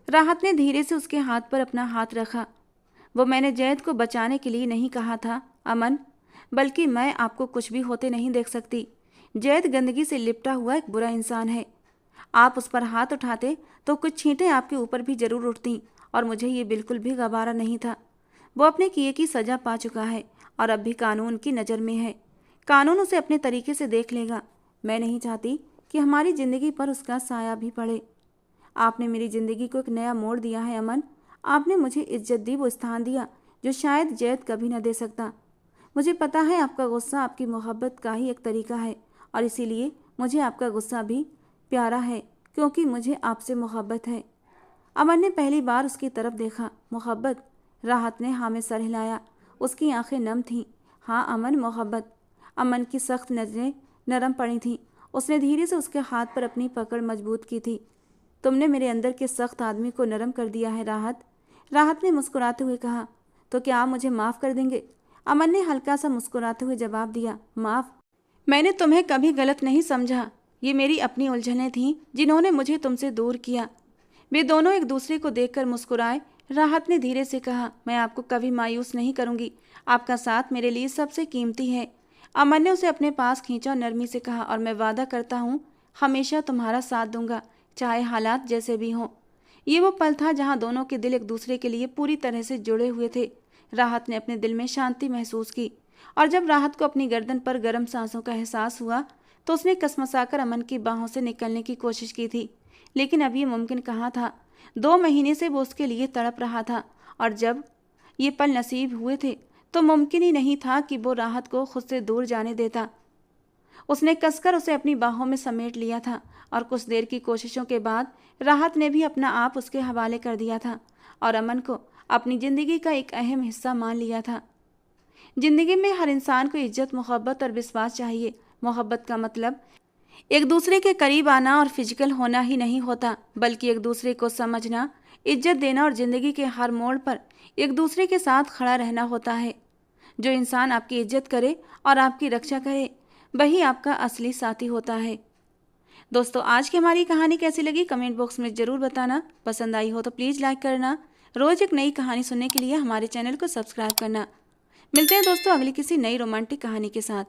राहत ने धीरे से उसके हाथ पर अपना हाथ रखा। वो मैंने जैद को बचाने के लिए नहीं कहा था अमन, बल्कि मैं आपको कुछ भी होते नहीं देख सकती। जैद गंदगी से लिपटा हुआ एक बुरा इंसान है। आप उस पर हाथ उठाते तो कुछ छींटें आपके ऊपर भी जरूर उठती, और मुझे ये बिल्कुल भी गवारा नहीं था। वो अपने किए की सजा पा चुका है और अब भी कानून की नज़र में है। कानून उसे अपने तरीके से देख लेगा। मैं नहीं चाहती कि हमारी ज़िंदगी पर उसका साया भी पड़े। आपने मेरी ज़िंदगी को एक नया मोड़ दिया है अमन। आपने मुझे इज्जत दी, वो स्थान दिया जो शायद जैद कभी न दे सकता। मुझे पता है आपका गुस्सा आपकी मोहब्बत का ही एक तरीका है, और इसीलिए मुझे आपका गुस्सा भी प्यारा है, क्योंकि मुझे आपसे मोहब्बत है। अमन ने पहली बार उसकी तरफ देखा। मोहब्बत? राहत ने हाँ में सर हिलाया। उसकी आंखें नम थीं। हाँ अमन, मोहब्बत। अमन की सख्त नज़रें नरम पड़ी थीं। उसने धीरे से उसके हाथ पर अपनी पकड़ मजबूत की थी। तुमने मेरे अंदर के सख्त आदमी को नरम कर दिया है राहत। राहत ने मुस्कुराते हुए कहा। तो क्या आप मुझे माफ़ कर देंगे? अमन ने हल्का सा मुस्कुराते हुए जवाब दिया। माफ़? मैंने तुम्हें कभी गलत नहीं समझा। ये मेरी अपनी उलझनें थीं जिन्होंने मुझे तुमसे दूर किया। वे दोनों एक दूसरे को देखकर मुस्कुराए। राहत ने धीरे से कहा, मैं आपको कभी मायूस नहीं करूंगी। आपका साथ मेरे लिए सबसे कीमती है। अमन ने उसे अपने पास खींचा और नरमी से कहा, और मैं वादा करता हूँ हमेशा तुम्हारा साथ दूंगा, चाहे हालात जैसे भी हों। ये वो पल था जहाँ दोनों के दिल एक दूसरे के लिए पूरी तरह से जुड़े हुए थे। राहत ने अपने दिल में शांति महसूस की, और जब राहत को अपनी गर्दन पर गर्म सांसों का एहसास हुआ तो उसने कसमसाकर अमन की बाहों से निकलने की कोशिश की थी। लेकिन अब ये मुमकिन कहाँ था? 2 महीने से वो उसके लिए तड़प रहा था, और जब ये पल नसीब हुए थे तो मुमकिन ही नहीं था कि वो राहत को खुद से दूर जाने देता। उसने कसकर उसे अपनी बाहों में समेट लिया था, और कुछ देर की कोशिशों के बाद राहत ने भी अपना आप उसके हवाले कर दिया था और अमन को अपनी ज़िंदगी का एक अहम हिस्सा मान लिया था। ज़िंदगी में हर इंसान को इज्जत, मोहब्बत और विश्वास चाहिए। मोहब्बत का मतलब एक दूसरे के करीब आना और फिजिकल होना ही नहीं होता, बल्कि एक दूसरे को समझना, इज्जत देना और ज़िंदगी के हर मोड़ पर एक दूसरे के साथ खड़ा रहना होता है। जो इंसान आपकी इज्जत करे और आपकी रक्षा करे, वही आपका असली साथी होता है। दोस्तों, आज की हमारी कहानी कैसी लगी कमेंट बॉक्स में ज़रूर बताना। पसंद आई हो तो प्लीज़ लाइक करना। रोज़ एक नई कहानी सुनने के लिए हमारे चैनल को सब्सक्राइब करना। मिलते हैं दोस्तों अगली किसी नई रोमांटिक कहानी के साथ।